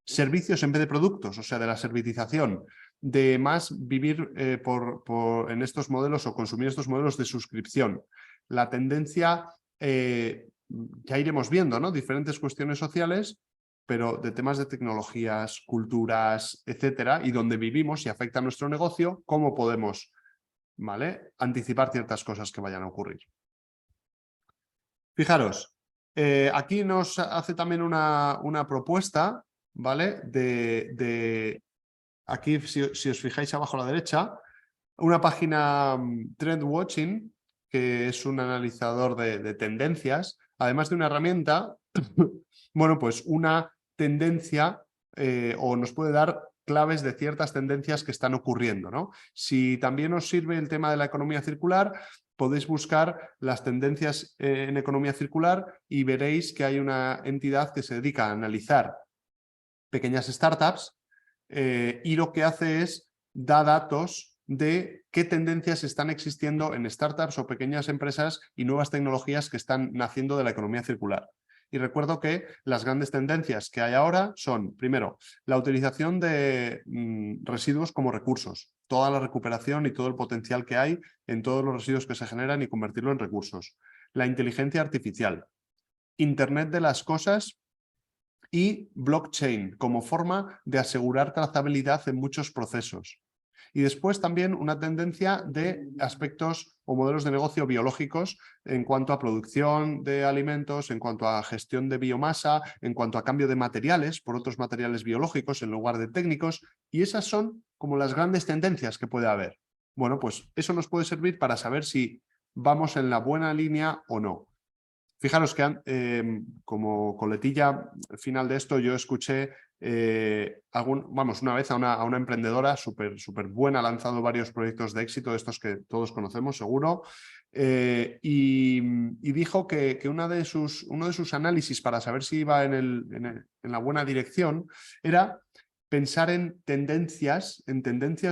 servicios en vez de productos, o sea, de la servitización, de más vivir en estos modelos o consumir estos modelos de suscripción. La tendencia, ya iremos viendo, ¿no?, diferentes cuestiones sociales, pero de temas de tecnologías, culturas, etcétera, y donde vivimos y afecta a nuestro negocio, cómo podemos, ¿vale?, anticipar ciertas cosas que vayan a ocurrir. Fijaros, aquí nos hace también una propuesta, ¿vale?, aquí, si os fijáis abajo a la derecha, una página Trend Watching, que es un analizador de tendencias, además de una herramienta, bueno, pues una tendencia o nos puede dar claves de ciertas tendencias que están ocurriendo, ¿no? Si también os sirve el tema de la economía circular, podéis buscar las tendencias en economía circular y veréis que hay una entidad que se dedica a analizar pequeñas startups y lo que hace es da datos de qué tendencias están existiendo en startups o pequeñas empresas y nuevas tecnologías que están naciendo de la economía circular. Y recuerdo que las grandes tendencias que hay ahora son, primero, la utilización de residuos como recursos, toda la recuperación y todo el potencial que hay en todos los residuos que se generan y convertirlo en recursos. La inteligencia artificial, Internet de las cosas y blockchain como forma de asegurar trazabilidad en muchos procesos. Y después también una tendencia de aspectos o modelos de negocio biológicos en cuanto a producción de alimentos, en cuanto a gestión de biomasa, en cuanto a cambio de materiales por otros materiales biológicos en lugar de técnicos. Y esas son como las grandes tendencias que puede haber. Bueno, pues eso nos puede servir para saber si vamos en la buena línea o no. Fijaros que como coletilla final de esto yo escuché una vez a una emprendedora súper buena, ha lanzado varios proyectos de éxito, de estos que todos conocemos seguro, y dijo que uno de sus análisis para saber si iba en la buena dirección era pensar en tendencias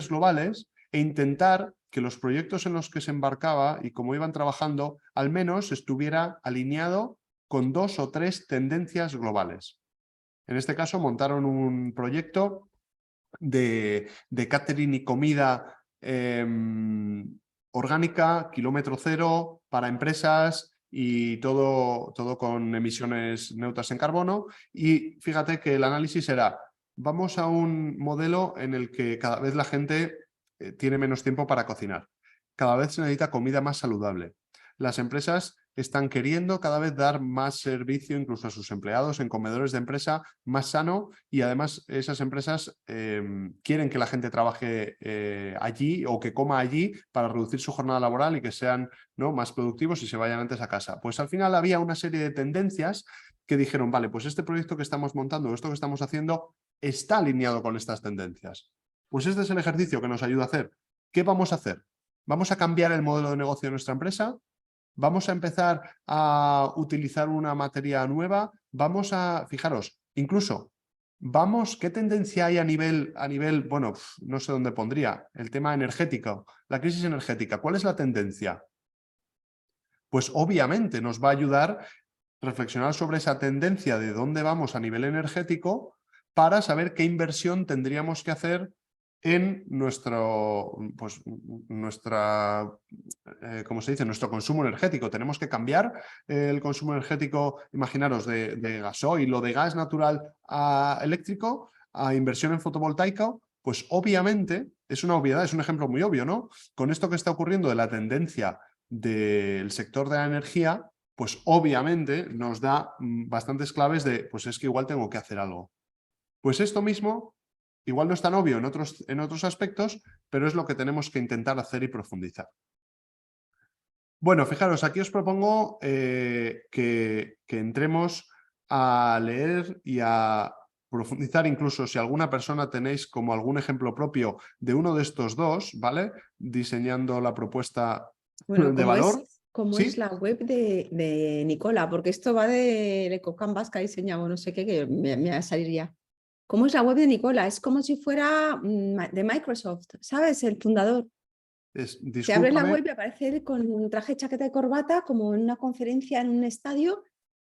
globales e intentar que los proyectos en los que se embarcaba y cómo iban trabajando, al menos estuviera alineado con 2 o 3 tendencias globales. En este caso montaron un proyecto de catering y comida orgánica, kilómetro cero, para empresas y todo con emisiones neutras en carbono. Y fíjate que el análisis era, vamos a un modelo en el que cada vez la gente tiene menos tiempo para cocinar. Cada vez se necesita comida más saludable. Las empresas están queriendo cada vez dar más servicio incluso a sus empleados en comedores de empresa más sano, y además esas empresas quieren que la gente trabaje allí o que coma allí para reducir su jornada laboral y que sean, ¿no?, más productivos y se vayan antes a casa. Pues al final había una serie de tendencias que dijeron, vale, pues este proyecto que estamos montando, esto que estamos haciendo, está alineado con estas tendencias. Pues este es el ejercicio que nos ayuda a hacer. ¿Qué vamos a hacer? ¿Vamos a cambiar el modelo de negocio de nuestra empresa? ¿Vamos a empezar a utilizar una materia nueva? Vamos a, fijaros, incluso, ¿qué tendencia hay a nivel, bueno, no sé dónde pondría, el tema energético, la crisis energética? ¿Cuál es la tendencia? Pues obviamente nos va a ayudar reflexionar sobre esa tendencia de dónde vamos a nivel energético para saber qué inversión tendríamos que hacer en nuestro consumo energético. Tenemos que cambiar el consumo energético, imaginaros, de gasoil o de gas natural a eléctrico, a inversión en fotovoltaica. Pues obviamente, es una obviedad, es un ejemplo muy obvio, ¿no? Con esto que está ocurriendo de la tendencia del sector de la energía, pues obviamente nos da bastantes claves de, pues es que igual tengo que hacer algo. Pues esto mismo igual no es tan obvio en otros aspectos, pero es lo que tenemos que intentar hacer y profundizar. Bueno, fijaros, aquí os propongo que entremos a leer y a profundizar, incluso si alguna persona tenéis como algún ejemplo propio de uno de estos dos, ¿vale? Diseñando la propuesta de valor. ¿Cómo ¿Sí? es la web de Nicola? Porque esto va del EcoCanvas que ha diseñado, no sé qué, que me va a salir ya. ¿Cómo es la web de Nicola? Es como si fuera de Microsoft, ¿sabes? El fundador. Te abres la web y aparece él con un traje, chaqueta y corbata, como en una conferencia en un estadio,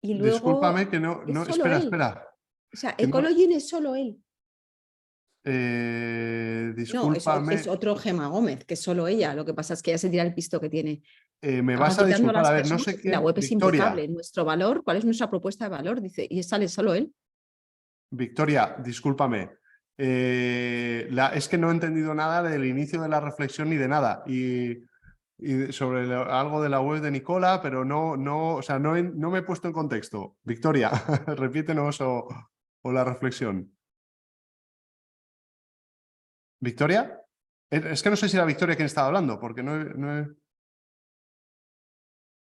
y luego discúlpame que no, es solo él. espera. O sea, Ecologin es solo él. Discúlpame. No, es otro Gemma Gómez, que es solo ella. Lo que pasa es que ella se tira el pisto que tiene. Me vas a disculpar, a ver, no sé quién. La web es Victoria. impecable. Nuestro valor, ¿cuál es nuestra propuesta de valor? Dice, y sale solo él. Victoria, discúlpame. Es que no he entendido nada del inicio de la reflexión ni de nada. Y sobre algo de la web de Nicola, pero no me he puesto en contexto. Victoria, repítenos o la reflexión. ¿Victoria? Es que no sé si era Victoria quien estaba hablando, porque no he...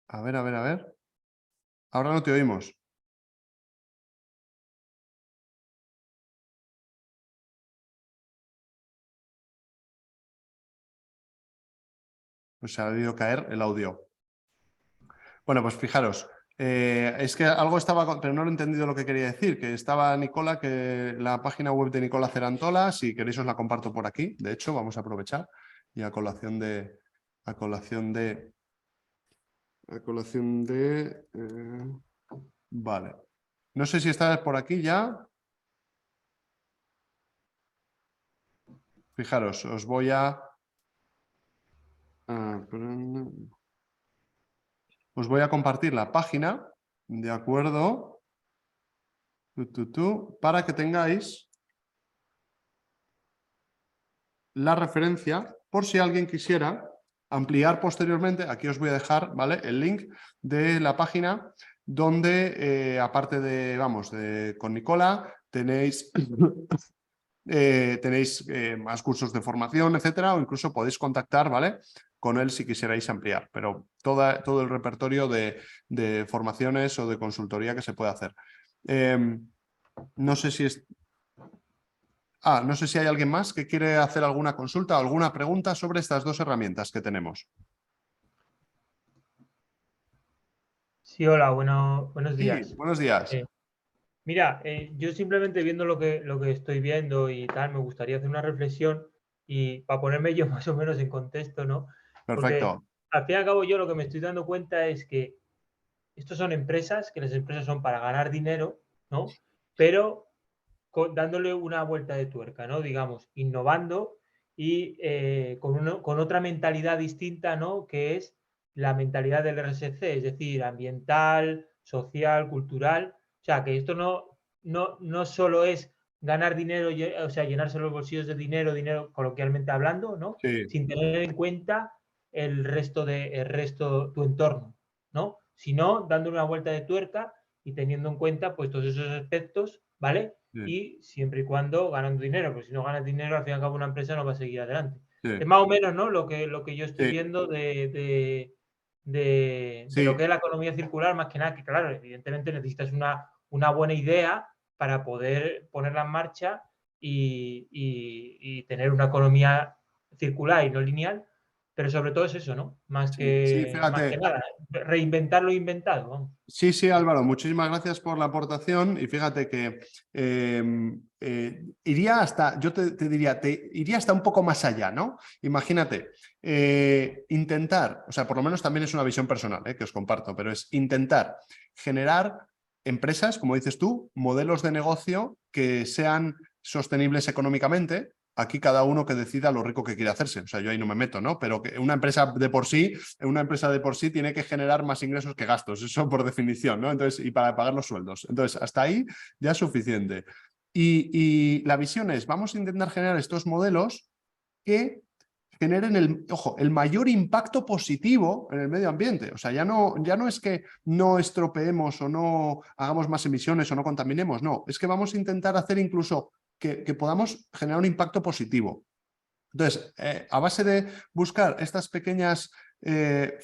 A ver. Ahora no te oímos. Pues se ha debido caer el audio. Bueno, pues fijaros. Es que algo estaba, pero no lo he entendido lo que quería decir, que estaba Nicola, que la página web de Nicola Cerantola, si queréis os la comparto por aquí, de hecho vamos a aprovechar y a colación de vale. No sé si estás por aquí ya. Fijaros, os voy a compartir la página, ¿de acuerdo? Para que tengáis la referencia por si alguien quisiera ampliar posteriormente. Aquí os voy a dejar, ¿vale?, el link de la página donde, aparte de, con Nicola, tenéis, más cursos de formación, etcétera, o incluso podéis contactar, ¿vale?, con él si quisierais ampliar, pero todo el repertorio de formaciones o de consultoría que se puede hacer. No sé si es... no sé si hay alguien más que quiere hacer alguna consulta o alguna pregunta sobre estas dos herramientas que tenemos. Sí, hola, buenos Sí, días. buenos días. Mira, yo simplemente viendo lo que estoy viendo y tal, me gustaría hacer una reflexión y para ponerme yo más o menos en contexto, ¿no? Porque Perfecto. al fin y al cabo yo lo que me estoy dando cuenta es que estos son empresas, que las empresas son para ganar dinero, ¿no? Pero dándole una vuelta de tuerca, ¿no? Digamos, innovando y con otra mentalidad distinta, ¿no? Que es la mentalidad del RSC, es decir, ambiental, social, cultural. O sea, que esto no solo es ganar dinero, o sea, llenarse los bolsillos de dinero coloquialmente hablando, ¿no? Sí, Sin tener en cuenta el resto, tu entorno, ¿no? Sino dándole una vuelta de tuerca y teniendo en cuenta pues todos esos aspectos, ¿vale? sí, Y siempre y cuando ganando dinero, porque si no ganas dinero, al fin y al cabo una empresa no va a seguir adelante. sí, Es más o menos, ¿no? Lo que yo estoy sí, viendo de lo sí. que es la economía circular, más que nada, que claro, evidentemente necesitas una buena idea para poder ponerla en marcha y tener una economía circular y no lineal, pero sobre todo es eso, ¿no? Más Sí, que fíjate. nada, reinventar lo inventado, vamos. Sí, Álvaro, muchísimas gracias por la aportación y fíjate que iría hasta, yo te diría, iría hasta un poco más allá, ¿no? Imagínate, intentar, o sea, por lo menos también es una visión personal que os comparto, pero es intentar generar empresas, como dices tú, modelos de negocio que sean sostenibles económicamente. Aquí cada uno que decida lo rico que quiere hacerse. O sea, yo ahí no me meto, ¿no? Pero que una empresa de por sí tiene que generar más ingresos que gastos, eso por definición, ¿no? Entonces, y para pagar los sueldos. Entonces, hasta ahí ya es suficiente. Y la visión es, vamos a intentar generar estos modelos que generen el mayor impacto positivo en el medio ambiente. O sea, ya no es que no estropeemos o no hagamos más emisiones o no contaminemos, no, es que vamos a intentar hacer incluso que podamos generar un impacto positivo. Entonces, a base de buscar estas pequeñas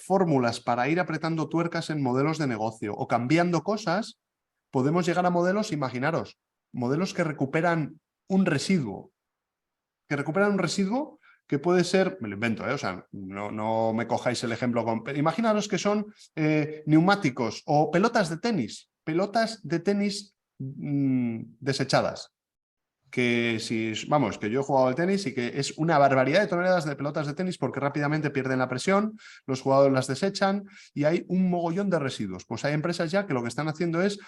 fórmulas para ir apretando tuercas en modelos de negocio o cambiando cosas, podemos llegar a modelos, imaginaros, modelos que recuperan un residuo, que puede ser, me lo invento, o sea, no me cojáis el ejemplo, imaginaros que son neumáticos o pelotas de tenis desechadas. Que que yo he jugado al tenis y que es una barbaridad de toneladas de pelotas de tenis porque rápidamente pierden la presión, los jugadores las desechan y hay un mogollón de residuos. Pues hay empresas ya que lo que están haciendo es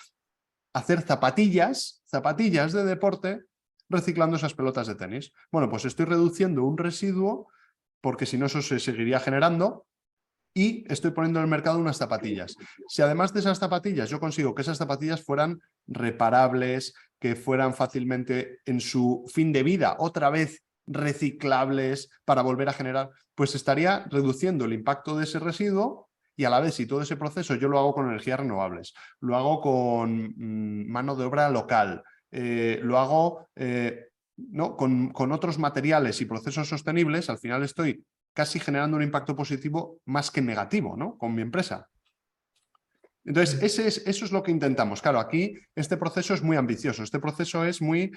hacer zapatillas de deporte reciclando esas pelotas de tenis. Bueno, pues estoy reduciendo un residuo porque si no eso se seguiría generando y estoy poniendo en el mercado unas zapatillas. Si además de esas zapatillas yo consigo que esas zapatillas fueran reparables, que fueran fácilmente en su fin de vida, otra vez reciclables para volver a generar, pues estaría reduciendo el impacto de ese residuo y a la vez, si todo ese proceso yo lo hago con energías renovables, lo hago con mano de obra local, lo hago ¿no? con otros materiales y procesos sostenibles, al final estoy casi generando un impacto positivo más que negativo, ¿no? Con mi empresa. Entonces, eso es lo que intentamos. Claro, aquí este proceso es muy ambicioso, este proceso es muy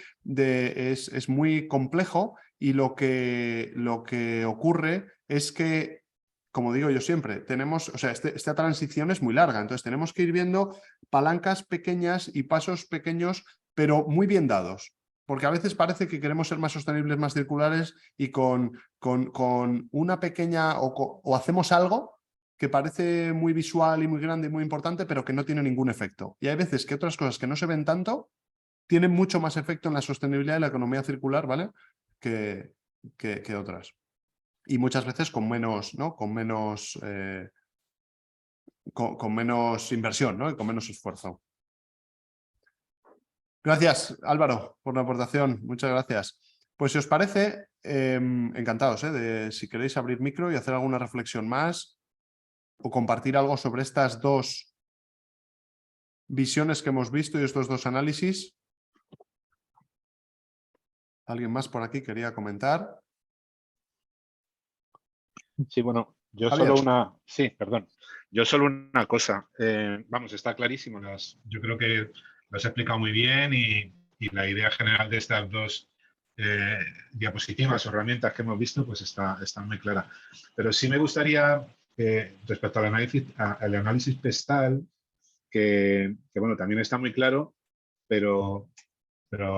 complejo y lo que ocurre es que, como digo yo siempre, tenemos, o sea, esta transición es muy larga, entonces tenemos que ir viendo palancas pequeñas y pasos pequeños, pero muy bien dados. Porque a veces parece que queremos ser más sostenibles, más circulares y con una pequeña o hacemos algo que parece muy visual y muy grande y muy importante, pero que no tiene ningún efecto. Y hay veces que otras cosas que no se ven tanto tienen mucho más efecto en la sostenibilidad y la economía circular, ¿vale? Que otras. Y muchas veces con menos, ¿no? Con menos inversión, ¿no? Y con menos esfuerzo. Gracias, Álvaro, por la aportación. Muchas gracias. Pues si os parece, encantados, si queréis abrir micro y hacer alguna reflexión más o compartir algo sobre estas dos visiones que hemos visto y estos dos análisis. ¿Alguien más por aquí quería comentar? Sí, bueno, Yo Javier. solo una... Sí, perdón. Yo solo una cosa. Vamos, está clarísimo. Yo creo que lo has explicado muy bien y la idea general de estas dos diapositivas o herramientas que hemos visto pues está muy clara. Pero sí me gustaría, respecto al análisis pestal, que bueno, también está muy claro, pero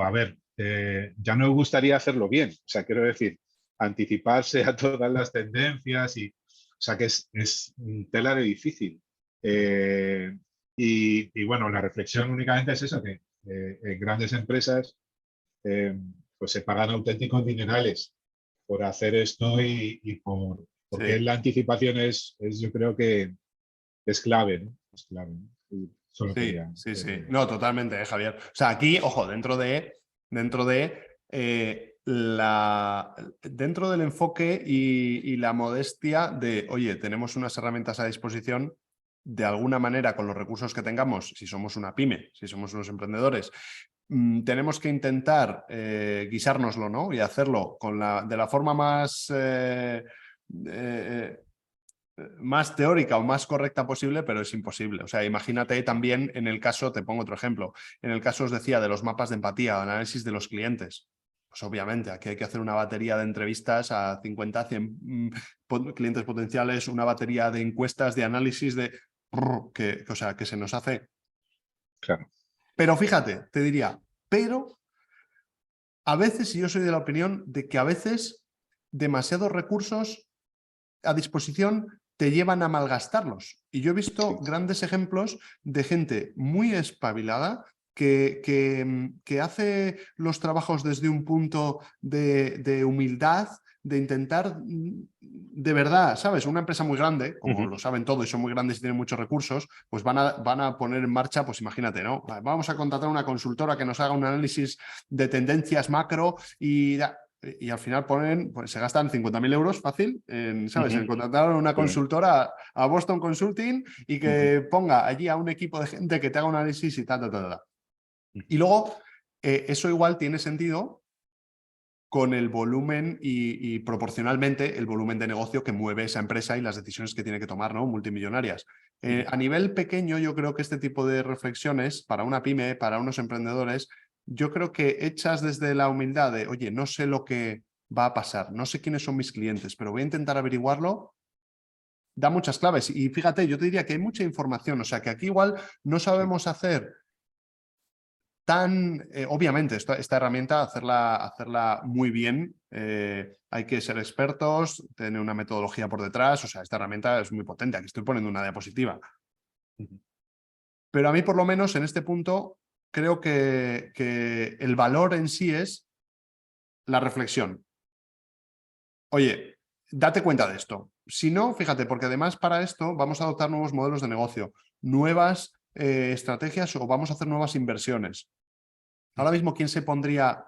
a ver, ya me gustaría hacerlo bien. O sea, quiero decir, anticiparse a todas las tendencias o sea, que es tela de difícil. Y bueno, la reflexión únicamente es eso, que en grandes empresas pues se pagan auténticos dinerales por hacer esto porque Sí. la anticipación yo creo que es clave, ¿no? Es clave, ¿no? Y solo Sí, quería... sí. No, totalmente, Javier. O sea, aquí, ojo, dentro del enfoque y la modestia de, oye, tenemos unas herramientas a disposición, de alguna manera, con los recursos que tengamos, si somos una pyme, si somos unos emprendedores, tenemos que intentar guisárnoslo, ¿no? Y hacerlo de la forma más teórica o más correcta posible, pero es imposible. O sea, imagínate también en el caso, te pongo otro ejemplo, en el caso os decía de los mapas de empatía, análisis de los clientes. Pues obviamente aquí hay que hacer una batería de entrevistas a 50, 100 clientes potenciales, una batería de encuestas, de análisis o sea, que se nos hace. Claro. Pero fíjate, te diría, pero a veces, y yo soy de la opinión de que a veces demasiados recursos a disposición te llevan a malgastarlos. Y yo he visto grandes ejemplos de gente muy espabilada que hace los trabajos desde un punto de humildad, de intentar de verdad, ¿sabes? Una empresa muy grande, como lo saben todos y son muy grandes y tienen muchos recursos, pues van a poner en marcha, pues imagínate, ¿no? Vamos a contratar una consultora que nos haga un análisis de tendencias macro y al final pues se gastan 50.000 euros fácil, ¿sabes? En contratar a una consultora, a Boston Consulting, y que ponga allí a un equipo de gente que te haga un análisis y tal. Y luego, eso igual tiene sentido con el volumen y proporcionalmente el volumen de negocio que mueve esa empresa y las decisiones que tiene que tomar, ¿no? Multimillonarias. A nivel pequeño, yo creo que este tipo de reflexiones para una pyme, para unos emprendedores, yo creo que hechas desde la humildad de, oye, no sé lo que va a pasar, no sé quiénes son mis clientes, pero voy a intentar averiguarlo, da muchas claves. Y fíjate, yo te diría que hay mucha información, o sea que aquí igual no sabemos hacer obviamente, esta herramienta, hacerla muy bien, hay que ser expertos, tener una metodología por detrás, o sea, esta herramienta es muy potente, aquí estoy poniendo una diapositiva. Pero a mí, por lo menos, en este punto, creo que el valor en sí es la reflexión. Oye, date cuenta de esto. Si no, fíjate, porque además para esto vamos a adoptar nuevos modelos de negocio, nuevas estrategias o vamos a hacer nuevas inversiones. Ahora mismo, ¿quién se pondría?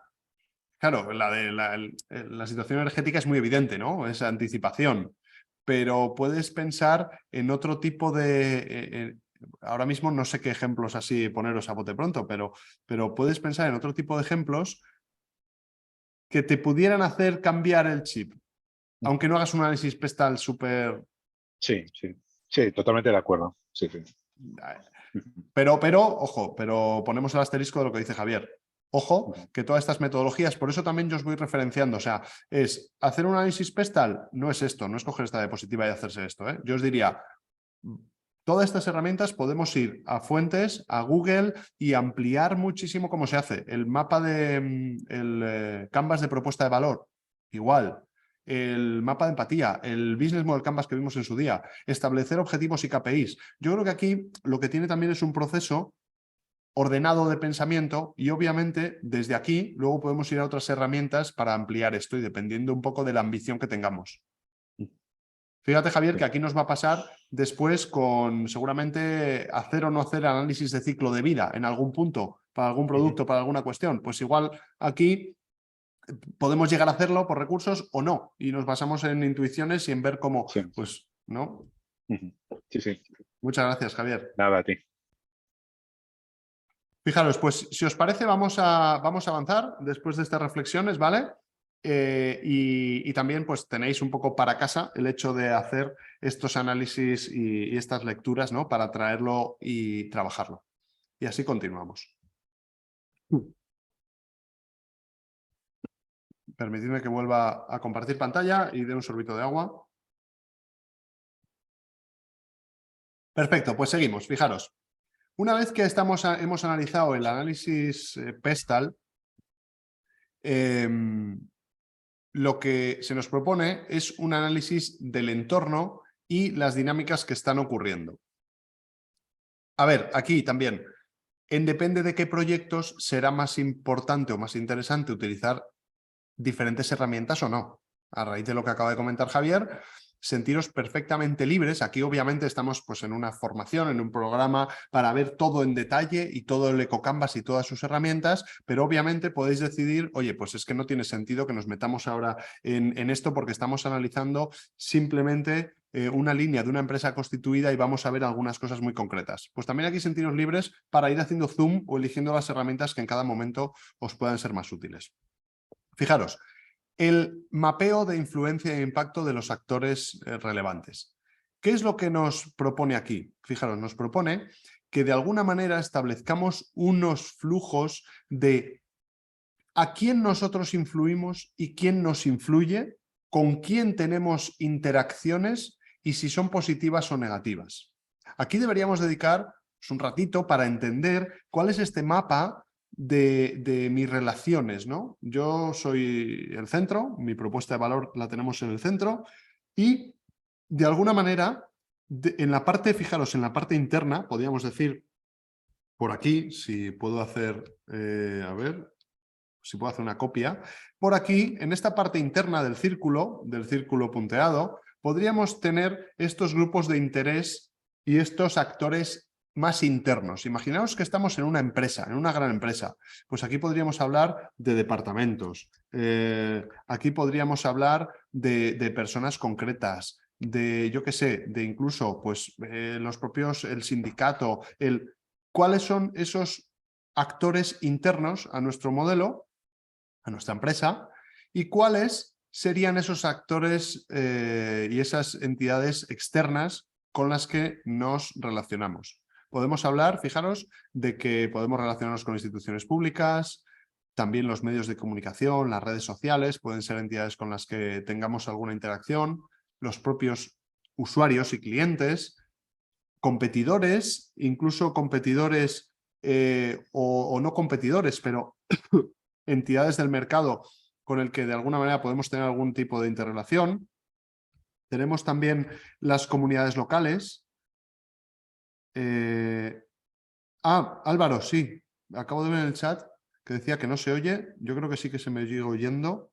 Claro, la situación energética es muy evidente, ¿no? Es anticipación. Pero puedes pensar en otro tipo de... ahora mismo no sé qué ejemplos así poneros a bote pronto, pero puedes pensar en otro tipo de ejemplos que te pudieran hacer cambiar el chip, aunque no hagas un análisis pestal súper... Sí, totalmente de acuerdo. Sí. Pero, ojo, pero ponemos el asterisco de lo que dice Javier. Ojo, que todas estas metodologías, por eso también yo os voy referenciando, o sea, es hacer un análisis pestal, no es esto, no es coger esta diapositiva y hacerse esto, ¿eh? Yo os diría, todas estas herramientas podemos ir a fuentes, a Google y ampliar muchísimo cómo se hace. El mapa el Canvas de propuesta de valor, igual. El mapa de empatía, el Business Model Canvas que vimos en su día, establecer objetivos y KPIs. Yo creo que aquí lo que tiene también es un proceso ordenado de pensamiento y obviamente desde aquí luego podemos ir a otras herramientas para ampliar esto y dependiendo un poco de la ambición que tengamos. Fíjate, Javier, que aquí nos va a pasar después con seguramente hacer o no hacer análisis de ciclo de vida en algún punto, para algún producto, para alguna cuestión. Pues igual aquí podemos llegar a hacerlo por recursos o no y nos basamos en intuiciones y en ver cómo, pues, ¿no? Sí. Muchas gracias, Javier. Nada, a ti. Fijaros, pues si os parece vamos a avanzar después de estas reflexiones, ¿vale? y también pues tenéis un poco para casa el hecho de hacer estos análisis y estas lecturas, ¿no? Para traerlo y trabajarlo. Y así continuamos. Permitidme que vuelva a compartir pantalla y dé un sorbito de agua. Perfecto, pues seguimos. Fijaros, una vez que hemos analizado el análisis PESTAL, lo que se nos propone es un análisis del entorno y las dinámicas que están ocurriendo. A ver, aquí también, depende de qué proyectos será más importante o más interesante utilizar diferentes herramientas o no. A raíz de lo que acaba de comentar Javier, sentiros perfectamente libres. Aquí obviamente estamos pues, en una formación, en un programa para ver todo en detalle y todo el EcoCanvas y todas sus herramientas, pero obviamente podéis decidir, oye, pues es que no tiene sentido que nos metamos ahora en esto porque estamos analizando simplemente una línea de una empresa constituida y vamos a ver algunas cosas muy concretas. Pues también aquí sentiros libres para ir haciendo zoom o eligiendo las herramientas que en cada momento os puedan ser más útiles. Fijaros, el mapeo de influencia e impacto de los actores relevantes. ¿Qué es lo que nos propone aquí? Fijaros, nos propone que de alguna manera establezcamos unos flujos de a quién nosotros influimos y quién nos influye, con quién tenemos interacciones y si son positivas o negativas. Aquí deberíamos dedicar un ratito para entender cuál es este mapa de mis relaciones, ¿no? Yo soy el centro, mi propuesta de valor la tenemos en el centro y de alguna manera en la parte, fijaros, en la parte interna, podríamos decir por aquí, si puedo hacer, a ver, si puedo hacer una copia, por aquí, en esta parte interna del círculo punteado, podríamos tener estos grupos de interés y estos actores más internos. Imaginaos que estamos en una empresa, en una gran empresa. Pues aquí podríamos hablar de departamentos, aquí podríamos hablar de personas concretas, de, yo qué sé, de incluso pues, los propios, el sindicato, ¿cuáles son esos actores internos a nuestro modelo, a nuestra empresa, y cuáles serían esos actores y esas entidades externas con las que nos relacionamos? Podemos hablar, fijaros, de que podemos relacionarnos con instituciones públicas, también los medios de comunicación, las redes sociales, pueden ser entidades con las que tengamos alguna interacción, los propios usuarios y clientes, competidores, incluso competidores o no competidores, pero entidades del mercado con el que de alguna manera podemos tener algún tipo de interrelación. Tenemos también las comunidades locales. Álvaro, sí, acabo de ver en el chat que decía que no se oye. Yo creo que sí que se me sigue oyendo.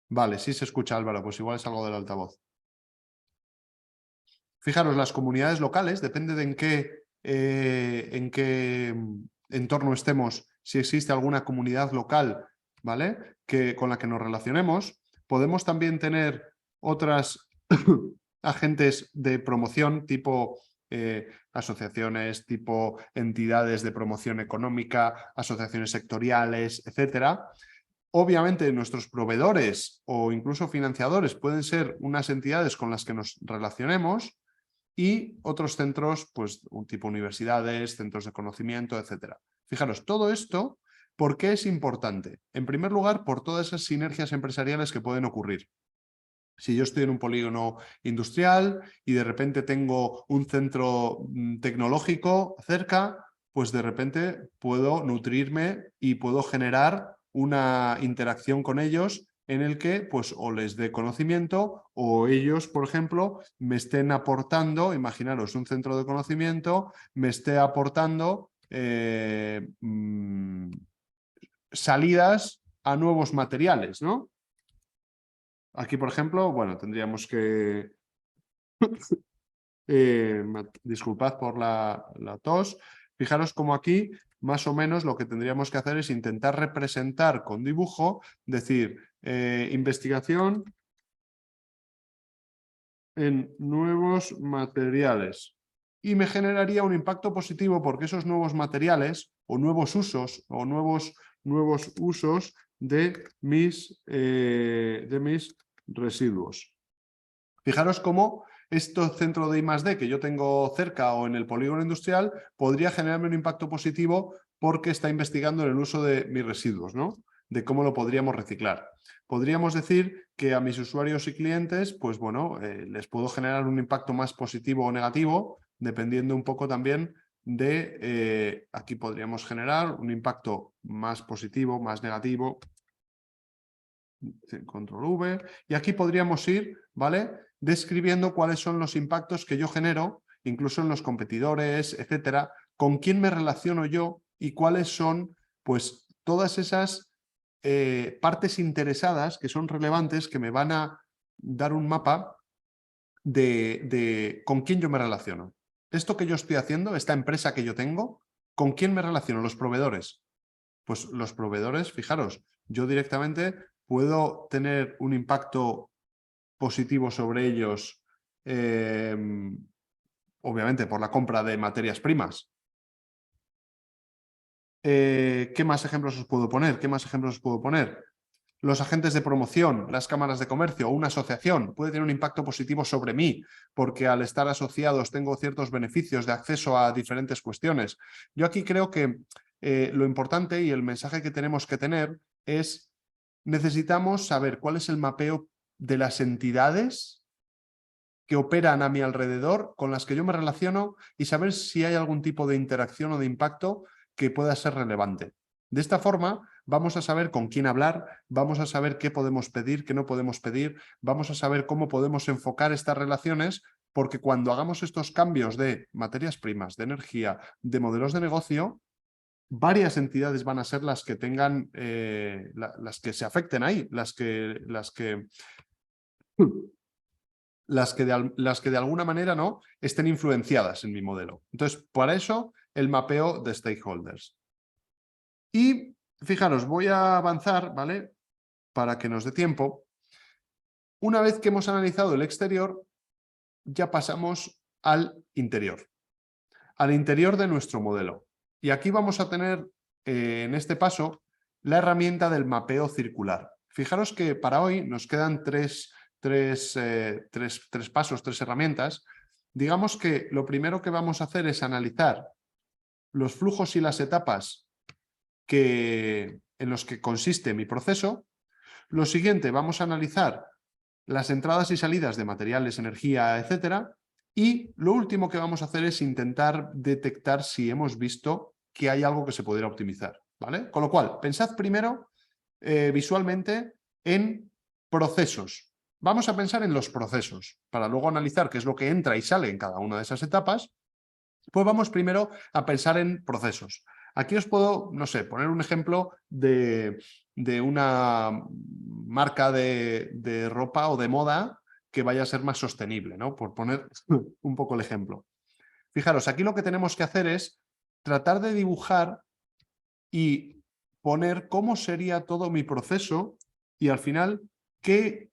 Vale, sí se escucha, Álvaro, pues igual es algo del altavoz. Fijaros, las comunidades locales, depende de en qué entorno estemos, si existe alguna comunidad local, ¿vale? Con la que nos relacionemos. Podemos también tener otras agentes de promoción tipo asociaciones, tipo entidades de promoción económica, asociaciones sectoriales, etcétera. Obviamente nuestros proveedores o incluso financiadores pueden ser unas entidades con las que nos relacionemos y otros centros, pues un tipo universidades, centros de conocimiento, etcétera. Fijaros, todo esto, ¿por qué es importante? En primer lugar, por todas esas sinergias empresariales que pueden ocurrir. Si yo estoy en un polígono industrial y de repente tengo un centro tecnológico cerca, pues de repente puedo nutrirme y puedo generar una interacción con ellos en el que pues o les dé conocimiento o ellos, por ejemplo, me estén aportando, imaginaros un centro de conocimiento, me esté aportando salidas a nuevos materiales, ¿no? Aquí, por ejemplo, bueno, tendríamos que... disculpad por la tos. Fijaros como aquí, más o menos, lo que tendríamos que hacer es intentar representar con dibujo, decir, investigación en nuevos materiales. Y me generaría un impacto positivo porque esos nuevos materiales o nuevos usos de mis residuos. Fijaros cómo este centro de I+D que yo tengo cerca o en el polígono industrial podría generarme un impacto positivo porque está investigando en el uso de mis residuos, ¿no? De cómo lo podríamos reciclar. Podríamos decir que a mis usuarios y clientes, pues bueno, les puedo generar un impacto más positivo o negativo, dependiendo un poco también de, aquí podríamos generar un impacto más positivo, más negativo, control V, y aquí podríamos ir, ¿vale?, describiendo cuáles son los impactos que yo genero, incluso en los competidores, etcétera, con quién me relaciono yo y cuáles son, pues, todas esas partes interesadas que son relevantes, que me van a dar un mapa de con quién yo me relaciono. Esto que yo estoy haciendo, esta empresa que yo tengo, ¿con quién me relaciono? Los proveedores. Pues los proveedores, fijaros, yo directamente puedo tener un impacto positivo sobre ellos, obviamente por la compra de materias primas. ¿Qué más ejemplos os puedo poner? ¿Qué más ejemplos os puedo poner? Los agentes de promoción, las cámaras de comercio o una asociación puede tener un impacto positivo sobre mí, porque al estar asociados tengo ciertos beneficios de acceso a diferentes cuestiones. Yo aquí creo que lo importante y el mensaje que tenemos que tener es: necesitamos saber cuál es el mapeo de las entidades que operan a mi alrededor, con las que yo me relaciono, y saber si hay algún tipo de interacción o de impacto que pueda ser relevante. De esta forma vamos a saber con quién hablar, vamos a saber qué podemos pedir, qué no podemos pedir, vamos a saber cómo podemos enfocar estas relaciones, porque cuando hagamos estos cambios de materias primas, de energía, de modelos de negocio, varias entidades van a ser las que tengan, las que se afecten ahí, las que de alguna manera, ¿no?, estén influenciadas en mi modelo. Entonces, para eso, el mapeo de stakeholders. Y fijaros, voy a avanzar, ¿vale?, para que nos dé tiempo. Una vez que hemos analizado el exterior, ya pasamos al interior de nuestro modelo. Y aquí vamos a tener, en este paso, la herramienta del mapeo circular. Fijaros que para hoy nos quedan tres pasos, tres herramientas. Digamos que lo primero que vamos a hacer es analizar los flujos y las etapas en los que consiste mi proceso. Lo siguiente, vamos a analizar las entradas y salidas de materiales, energía, etcétera. Y lo último que vamos a hacer es intentar detectar si hemos visto que hay algo que se pudiera optimizar, ¿vale? Con lo cual, pensad primero visualmente en procesos. Vamos a pensar en los procesos, para luego analizar qué es lo que entra y sale en cada una de esas etapas. Pues vamos primero a pensar en procesos. Aquí os puedo, no sé, poner un ejemplo de una marca de ropa o de moda que vaya a ser más sostenible, ¿no?, por poner un poco el ejemplo. Fijaros, aquí lo que tenemos que hacer es tratar de dibujar y poner cómo sería todo mi proceso y al final que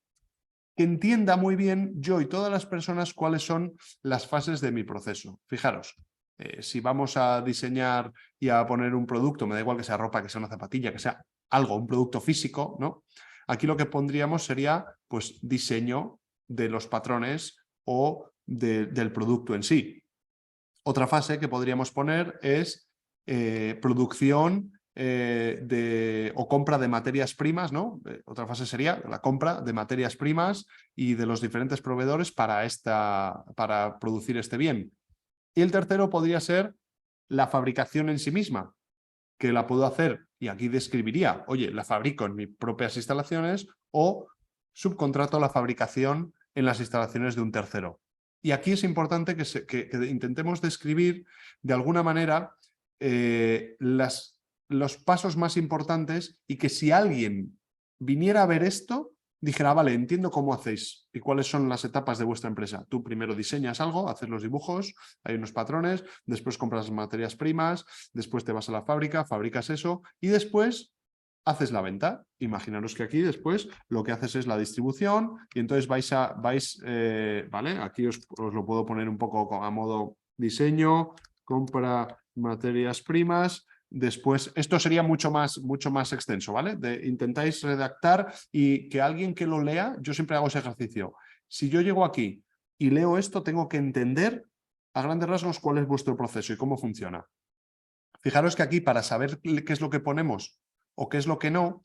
entienda muy bien yo y todas las personas cuáles son las fases de mi proceso. Fijaros, si vamos a diseñar y a poner un producto, me da igual que sea ropa, que sea una zapatilla, que sea algo, un producto físico, ¿no? Aquí lo que pondríamos sería, pues, diseño de los patrones o del producto en sí. Otra fase que podríamos poner es producción o compra de materias primas, ¿no? Otra fase sería la compra de materias primas y de los diferentes proveedores para producir este bien. Y el tercero podría ser la fabricación en sí misma, que la puedo hacer, y aquí describiría, oye, la fabrico en mis propias instalaciones o subcontrato la fabricación en las instalaciones de un tercero. Y aquí es importante que intentemos describir de alguna manera los pasos más importantes, y que si alguien viniera a ver esto, dijera, vale, entiendo cómo hacéis y cuáles son las etapas de vuestra empresa. Tú primero diseñas algo, haces los dibujos, hay unos patrones, después compras materias primas, después te vas a la fábrica, fabricas eso y después haces la venta. Imaginaros que aquí después lo que haces es la distribución y entonces ¿vale? Aquí os lo puedo poner un poco a modo diseño, compra materias primas, Después, esto sería mucho más extenso, ¿vale? Intentáis redactar y que alguien que lo lea, yo siempre hago ese ejercicio. Si yo llego aquí y leo esto, tengo que entender a grandes rasgos cuál es vuestro proceso y cómo funciona. Fijaros que aquí, para saber qué es lo que ponemos o qué es lo que no,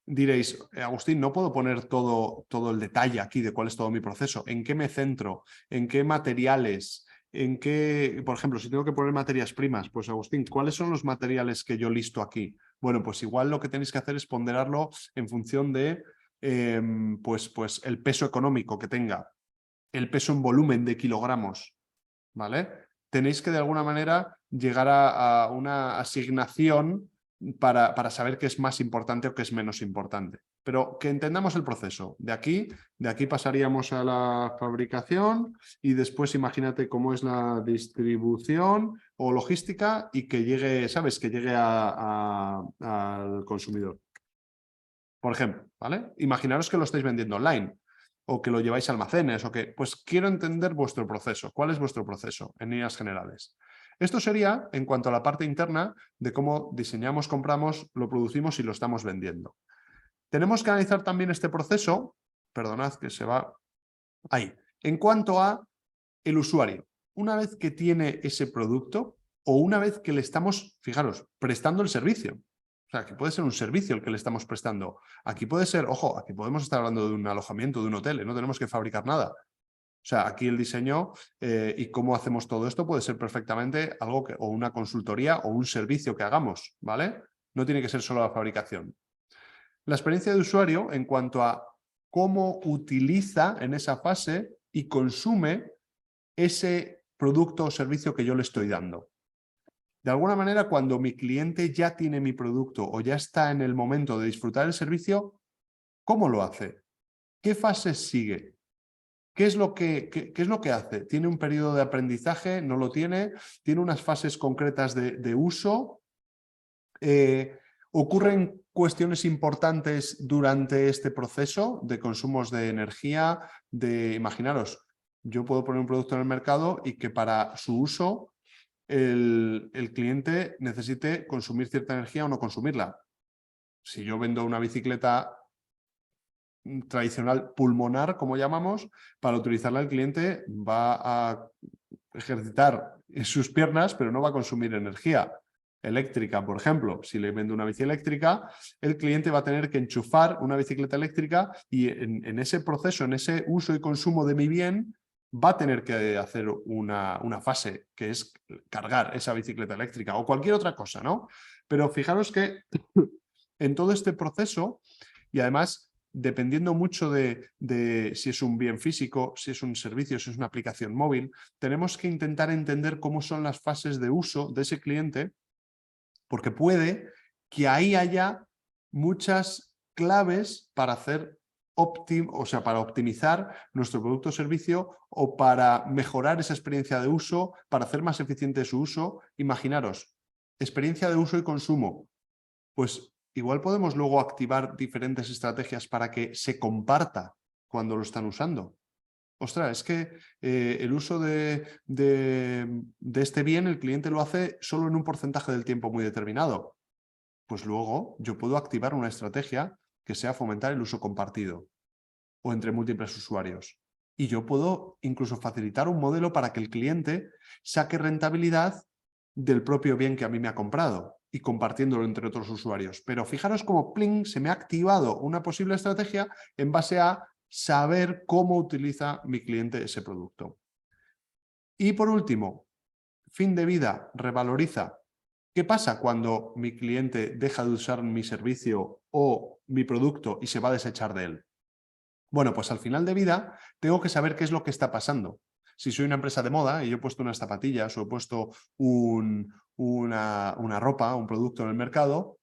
diréis, Agustín, no puedo poner todo el detalle aquí de cuál es todo mi proceso, en qué me centro, en qué materiales, en qué, por ejemplo, si tengo que poner materias primas, pues Agustín, ¿cuáles son los materiales que yo listo aquí? Bueno, pues igual lo que tenéis que hacer es ponderarlo en función de pues el peso económico que tenga, el peso en volumen de kilogramos, ¿vale? Tenéis que de alguna manera llegar a una asignación para saber qué es más importante o qué es menos importante. Pero que entendamos el proceso. De aquí pasaríamos a la fabricación y después imagínate cómo es la distribución o logística y que llegue, ¿sabes? Que llegue al consumidor. Por ejemplo, ¿vale? Imaginaros que lo estáis vendiendo online o que lo lleváis a almacenes o que, pues quiero entender vuestro proceso. ¿Cuál es vuestro proceso en líneas generales? Esto sería en cuanto a la parte interna de cómo diseñamos, compramos, lo producimos y lo estamos vendiendo. Tenemos que analizar también este proceso, perdonad que se va ahí, en cuanto a el usuario. Una vez que tiene ese producto o una vez que le estamos, fijaros, prestando el servicio. O sea, que puede ser un servicio el que le estamos prestando. Aquí puede ser, ojo, aquí podemos estar hablando de un alojamiento, de un hotel, no tenemos que fabricar nada. O sea, aquí el diseño y cómo hacemos todo esto puede ser perfectamente algo o una consultoría o un servicio que hagamos, ¿vale? No tiene que ser solo la fabricación. La experiencia de usuario en cuanto a cómo utiliza en esa fase y consume ese producto o servicio que yo le estoy dando. De alguna manera, cuando mi cliente ya tiene mi producto o ya está en el momento de disfrutar el servicio, ¿cómo lo hace? ¿Qué fases sigue? ¿Qué es lo que hace? ¿Tiene un periodo de aprendizaje? ¿No lo tiene? ¿Tiene unas fases concretas de uso? ¿Ocurren cuestiones importantes durante este proceso de consumos de energía? Imaginaros, yo puedo poner un producto en el mercado y que para su uso el cliente necesite consumir cierta energía o no consumirla. Si yo vendo una bicicleta tradicional pulmonar, como llamamos, para utilizarla el cliente va a ejercitar sus piernas, pero no va a consumir energía eléctrica, por ejemplo. Si le vendo una bici eléctrica, el cliente va a tener que enchufar una bicicleta eléctrica y en ese proceso, en ese uso y consumo de mi bien, va a tener que hacer una fase, que es cargar esa bicicleta eléctrica o cualquier otra cosa, ¿no? Pero fijaros que en todo este proceso, y además dependiendo mucho de si es un bien físico, si es un servicio, si es una aplicación móvil, tenemos que intentar entender cómo son las fases de uso de ese cliente, porque puede que ahí haya muchas claves para hacer para optimizar nuestro producto o servicio o para mejorar esa experiencia de uso, para hacer más eficiente su uso. Imaginaros, experiencia de uso y consumo. Pues igual podemos luego activar diferentes estrategias para que se comparta cuando lo están usando. Ostras, es que el uso de este bien el cliente lo hace solo en un porcentaje del tiempo muy determinado. Pues luego yo puedo activar una estrategia que sea fomentar el uso compartido o entre múltiples usuarios. Y yo puedo incluso facilitar un modelo para que el cliente saque rentabilidad del propio bien que a mí me ha comprado y compartiéndolo entre otros usuarios. Pero fijaros cómo pling, se me ha activado una posible estrategia en base a saber cómo utiliza mi cliente ese producto. Y por último, fin de vida, revaloriza. ¿Qué pasa cuando mi cliente deja de usar mi servicio o mi producto y se va a desechar de él? Bueno, pues al final de vida tengo que saber qué es lo que está pasando. Si soy una empresa de moda y yo he puesto unas zapatillas o he puesto una ropa, un producto en el mercado,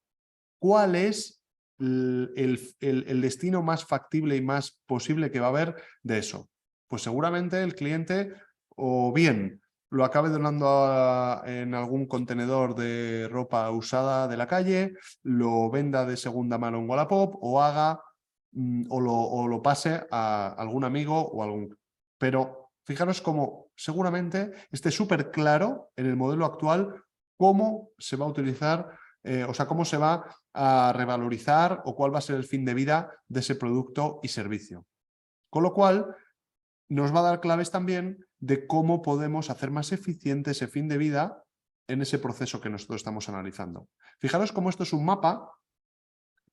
¿cuál es el destino más factible y más posible que va a haber de eso? Pues seguramente el cliente o bien lo acabe donando en algún contenedor de ropa usada de la calle, lo venda de segunda mano en Wallapop o haga o lo pase a algún amigo o algún... Pero fijaros cómo seguramente esté súper claro en el modelo actual cómo se va a utilizar o sea, cómo se va a revalorizar o cuál va a ser el fin de vida de ese producto y servicio. Con lo cual, nos va a dar claves también de cómo podemos hacer más eficiente ese fin de vida en ese proceso que nosotros estamos analizando. Fijaros cómo esto es un mapa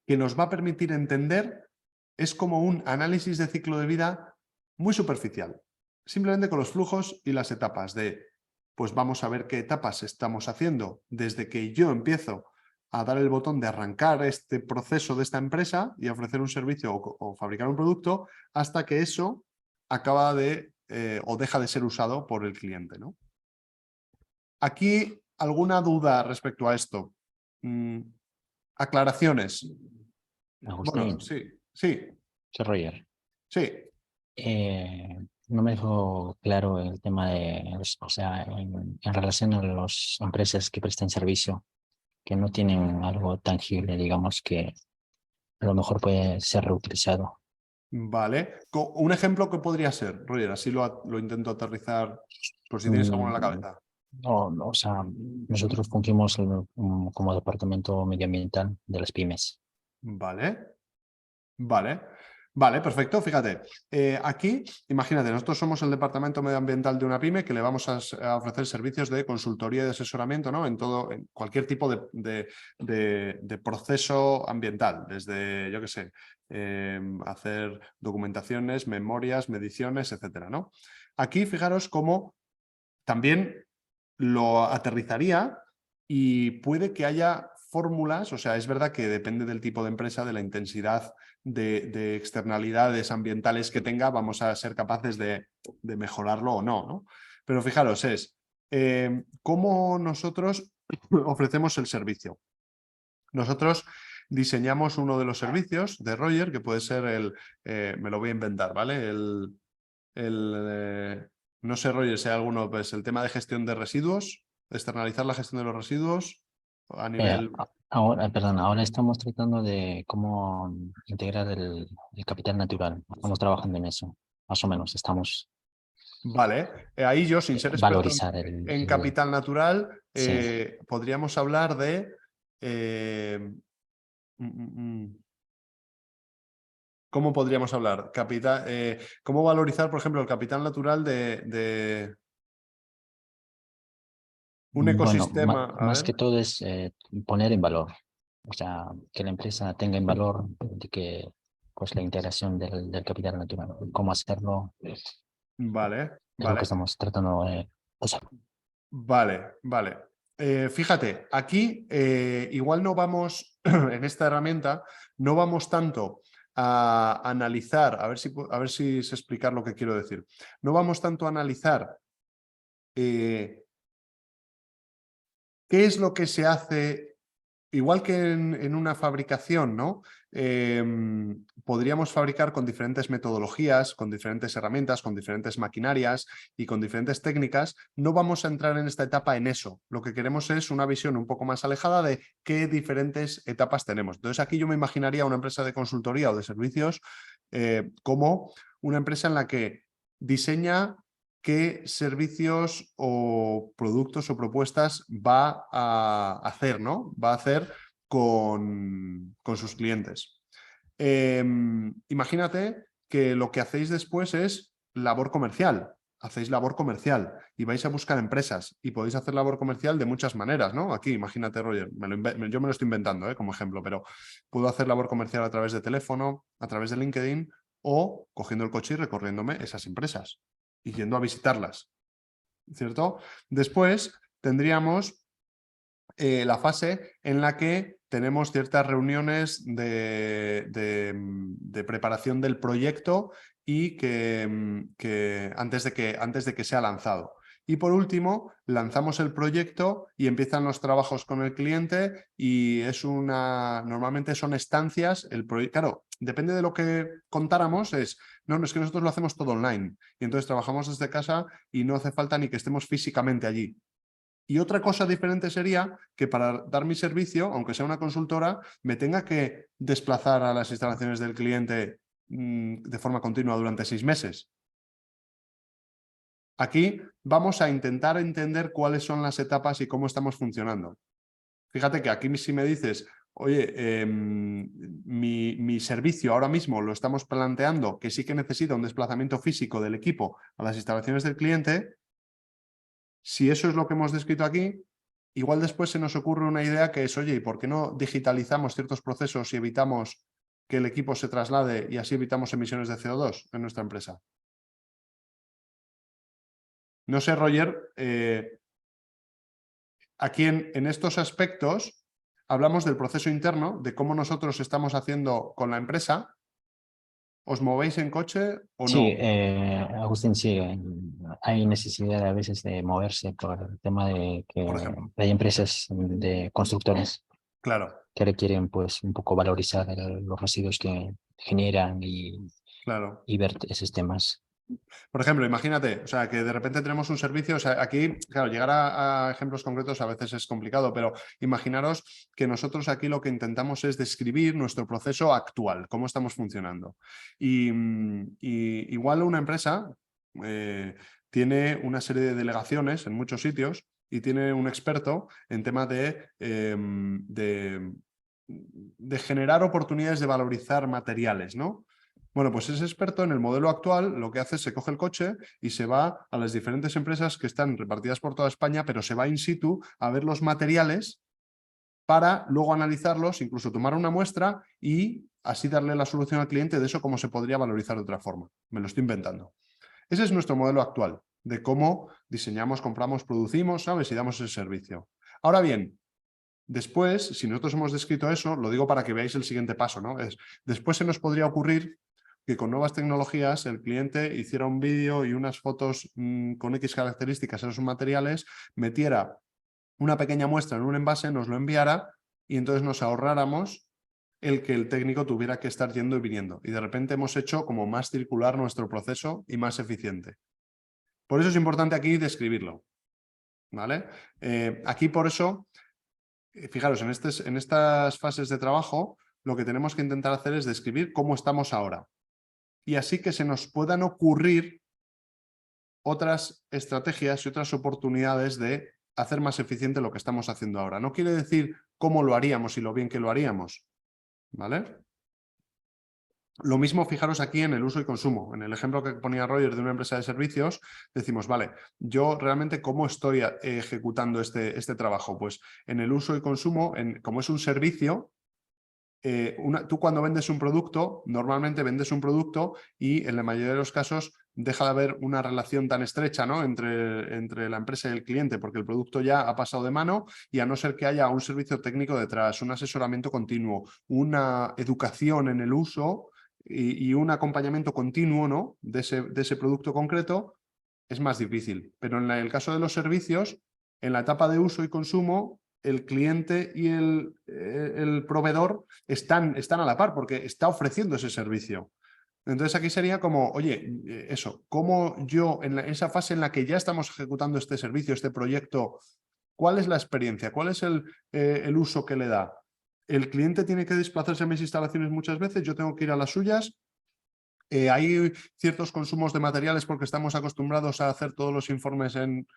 que nos va a permitir entender, es como un análisis de ciclo de vida muy superficial, simplemente con los flujos y las etapas de, pues vamos a ver qué etapas estamos haciendo desde que yo empiezo a dar el botón de arrancar este proceso de esta empresa y ofrecer un servicio o fabricar un producto hasta que eso acaba de o deja de ser usado por el cliente, ¿no? Aquí, ¿alguna duda respecto a esto? Aclaraciones. Agustín, Bueno, sí, sí, soy Roger. sí. No me dejó claro el tema de, o sea, en relación a las empresas que prestan servicio, que no tienen algo tangible, digamos, que a lo mejor puede ser reutilizado. Vale. Un ejemplo que podría ser, Roger, así lo intento aterrizar por si tienes alguno en la cabeza. O sea, nosotros fungimos como departamento medioambiental de las pymes. Vale. Vale. Vale, perfecto. Fíjate, aquí, imagínate, nosotros somos el departamento medioambiental de una pyme que le vamos a ofrecer servicios de consultoría y de asesoramiento, ¿no? En cualquier tipo de proceso ambiental, desde, yo qué sé, hacer documentaciones, memorias, mediciones, etcétera, ¿no? Aquí, fijaros cómo también lo aterrizaría y puede que haya fórmulas, o sea, es verdad que depende del tipo de empresa, de la intensidad de externalidades ambientales que tenga, vamos a ser capaces de mejorarlo o no, ¿no? Pero fijaros, es cómo nosotros ofrecemos el servicio. Nosotros diseñamos uno de los servicios de Roger, que puede ser me lo voy a inventar, ¿vale? No sé, Roger, si hay alguno, pues el tema de gestión de residuos, externalizar la gestión de los residuos a nivel... Ahora estamos tratando de cómo integrar el capital natural. Estamos trabajando en eso, más o menos. Estamos Vale, ahí yo, sin ser experto valorizar en capital natural, sí. podríamos hablar de... ¿Cómo podríamos hablar? ¿Cómo valorizar, por ejemplo, el capital natural de un Bueno, ecosistema? A más ver. que todo es poner en valor, o sea, que la empresa tenga en valor de que pues la integración del capital natural, cómo hacerlo, es Vale, lo que vale. estamos tratando de hacer. Vale, vale. Fíjate, aquí igual no vamos, en esta herramienta, no vamos tanto a analizar, a ver si sé explicar lo que quiero decir. No vamos tanto a analizar qué es lo que se hace, igual que en una fabricación, ¿no? Podríamos fabricar con diferentes metodologías, con diferentes herramientas, con diferentes maquinarias y con diferentes técnicas. No vamos a entrar en esta etapa en eso. Lo que queremos es una visión un poco más alejada de qué diferentes etapas tenemos. Entonces aquí yo me imaginaría una empresa de consultoría o de servicios como una empresa en la que diseña qué servicios o productos o propuestas va a hacer, ¿no? Va a hacer con sus clientes. Imagínate que lo que hacéis después es labor comercial. Hacéis labor comercial y vais a buscar empresas y podéis hacer labor comercial de muchas maneras, ¿no? Aquí, imagínate, Roger, yo me lo estoy inventando como ejemplo, pero puedo hacer labor comercial a través de teléfono, a través de LinkedIn o cogiendo el coche y recorriéndome esas empresas y yendo a visitarlas, ¿cierto? Después tendríamos la fase en la que tenemos ciertas reuniones de preparación del proyecto y que antes de que sea lanzado. Y por último, lanzamos el proyecto y empiezan los trabajos con el cliente y normalmente son estancias. Claro, depende de lo que contáramos, no, es que nosotros lo hacemos todo online y entonces trabajamos desde casa y no hace falta ni que estemos físicamente allí. Y otra cosa diferente sería que para dar mi servicio, aunque sea una consultora, me tenga que desplazar a las instalaciones del cliente de forma continua durante 6 meses. Aquí vamos a intentar entender cuáles son las etapas y cómo estamos funcionando. Fíjate que aquí si me dices, oye, mi servicio ahora mismo lo estamos planteando que sí que necesita un desplazamiento físico del equipo a las instalaciones del cliente, si eso es lo que hemos descrito aquí, igual después se nos ocurre una idea que es, oye, ¿y por qué no digitalizamos ciertos procesos y evitamos que el equipo se traslade y así evitamos emisiones de CO2 en nuestra empresa? No sé, Roger, aquí en estos aspectos hablamos del proceso interno, de cómo nosotros estamos haciendo con la empresa. ¿Os movéis en coche o Sí, no? Agustín, sí, hay necesidad a veces de moverse por el tema de que Por ejemplo. hay empresas de constructores Claro, que requieren pues un poco valorizar los residuos que generan claro. y ver esos temas. Por ejemplo, imagínate, o sea, que de repente tenemos un servicio, o sea, aquí, claro, llegar a ejemplos concretos a veces es complicado, pero imaginaros que nosotros aquí lo que intentamos es describir nuestro proceso actual, cómo estamos funcionando. Y igual una empresa tiene una serie de delegaciones en muchos sitios y tiene un experto en temas de generar oportunidades de valorizar materiales, ¿no? Bueno, pues ese experto en el modelo actual lo que hace es se coge el coche y se va a las diferentes empresas que están repartidas por toda España, pero se va in situ a ver los materiales para luego analizarlos, incluso tomar una muestra y así darle la solución al cliente de eso cómo se podría valorizar de otra forma. Me lo estoy inventando. Ese es nuestro modelo actual de cómo diseñamos, compramos, producimos, ¿sabes? Y damos ese servicio. Ahora bien, después, si nosotros hemos descrito eso, lo digo para que veáis el siguiente paso, ¿no? Después se nos podría ocurrir que con nuevas tecnologías el cliente hiciera un vídeo y unas fotos con X características en esos materiales, metiera una pequeña muestra en un envase, nos lo enviara y entonces nos ahorráramos el que el técnico tuviera que estar yendo y viniendo. Y de repente hemos hecho como más circular nuestro proceso y más eficiente. Por eso es importante aquí describirlo, ¿vale? Aquí por eso, fijaros, en estas fases de trabajo, lo que tenemos que intentar hacer es describir cómo estamos ahora. Y así que se nos puedan ocurrir otras estrategias y otras oportunidades de hacer más eficiente lo que estamos haciendo ahora. No quiere decir cómo lo haríamos y lo bien que lo haríamos, ¿vale? Lo mismo, fijaros aquí en el uso y consumo. En el ejemplo que ponía Roger de una empresa de servicios, decimos, vale, yo realmente cómo estoy ejecutando este trabajo. Pues en el uso y consumo, como es un servicio, tú cuando vendes un producto, normalmente vendes un producto y en la mayoría de los casos deja de haber una relación tan estrecha, ¿no? entre la empresa y el cliente, porque el producto ya ha pasado de mano y a no ser que haya un servicio técnico detrás, un asesoramiento continuo, una educación en el uso y un acompañamiento continuo, ¿no? de ese producto concreto, es más difícil. Pero en el caso de los servicios, en la etapa de uso y consumo, el cliente y el proveedor están a la par porque está ofreciendo ese servicio. Entonces aquí sería como, oye, eso, cómo yo en esa fase en la que ya estamos ejecutando este servicio, este proyecto, ¿cuál es la experiencia? ¿Cuál es el uso que le da? ¿El cliente tiene que desplazarse a mis instalaciones muchas veces? ¿Yo tengo que ir a las suyas? ¿Hay ciertos consumos de materiales porque estamos acostumbrados a hacer todos los informes en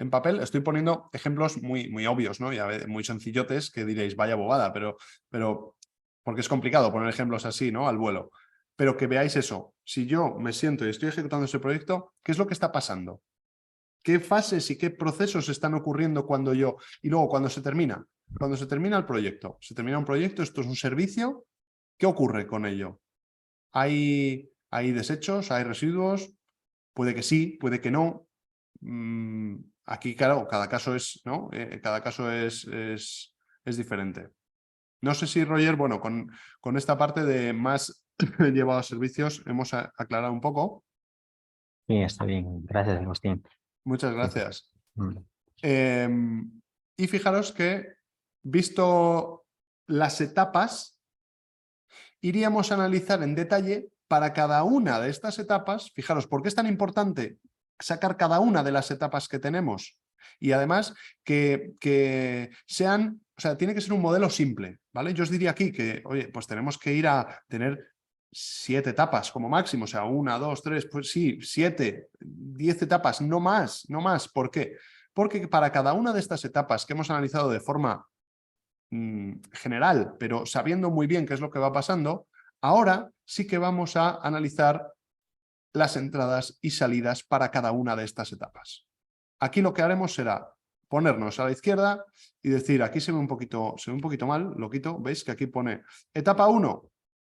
papel? Estoy poniendo ejemplos muy obvios, ¿no? Y muy sencillotes que diréis, vaya bobada, pero porque es complicado poner ejemplos así, ¿no? Al vuelo. Pero que veáis eso. Si yo me siento y estoy ejecutando ese proyecto, ¿qué es lo que está pasando? ¿Qué fases y qué procesos están ocurriendo cuando yo... Y luego, cuando se termina el proyecto, se termina un proyecto, esto es un servicio, ¿qué ocurre con ello? ¿Hay desechos? ¿Hay residuos? Puede que sí, puede que no. Aquí, claro, cada caso es, ¿no? Cada caso es diferente. No sé si, Roger, bueno, con esta parte de más llevado a servicios hemos aclarado un poco. Sí, está bien. Gracias, Agustín. Muchas gracias. Mm. Y fijaros que, visto las etapas, iríamos a analizar en detalle para cada una de estas etapas. Fijaros, ¿por qué es tan importante sacar cada una de las etapas que tenemos? Y además que sean, o sea, tiene que ser un modelo simple, ¿vale? Yo os diría aquí que, oye, pues tenemos que ir a tener 7 etapas como máximo, o sea, 1, 2, 3, pues sí, 7, 10 etapas, no más, no más. ¿Por qué? Porque para cada una de estas etapas que hemos analizado de forma general, pero sabiendo muy bien qué es lo que va pasando, ahora sí que vamos a analizar las entradas y salidas para cada una de estas etapas. Aquí lo que haremos será ponernos a la izquierda y decir, aquí se ve un poquito mal, lo quito, veis que aquí pone etapa 1,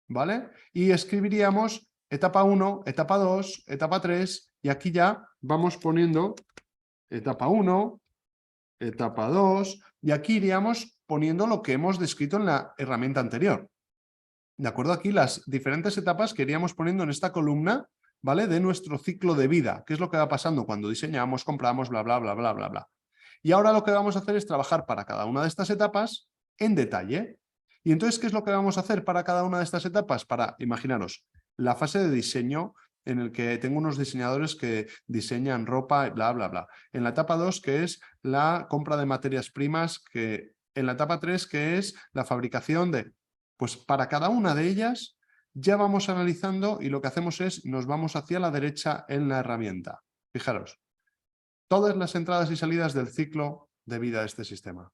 ¿vale? Y escribiríamos etapa 1, etapa 2, etapa 3, y aquí ya vamos poniendo etapa 1, etapa 2, y aquí iríamos poniendo lo que hemos descrito en la herramienta anterior. ¿De acuerdo? Aquí las diferentes etapas que iríamos poniendo en esta columna, ¿vale? De nuestro ciclo de vida, qué es lo que va pasando cuando diseñamos, compramos, bla, bla, bla, bla, bla, bla. Y ahora lo que vamos a hacer es trabajar para cada una de estas etapas en detalle. Y entonces, ¿qué es lo que vamos a hacer para cada una de estas etapas? Para, imaginaros, la fase de diseño en el que tengo unos diseñadores que diseñan ropa, bla, bla, bla. En la etapa 2, que es la compra de materias primas, que en la etapa 3, que es la fabricación de... Pues para cada una de ellas ya vamos analizando y lo que hacemos es nos vamos hacia la derecha en la herramienta. Fijaros, todas las entradas y salidas del ciclo de vida de este sistema.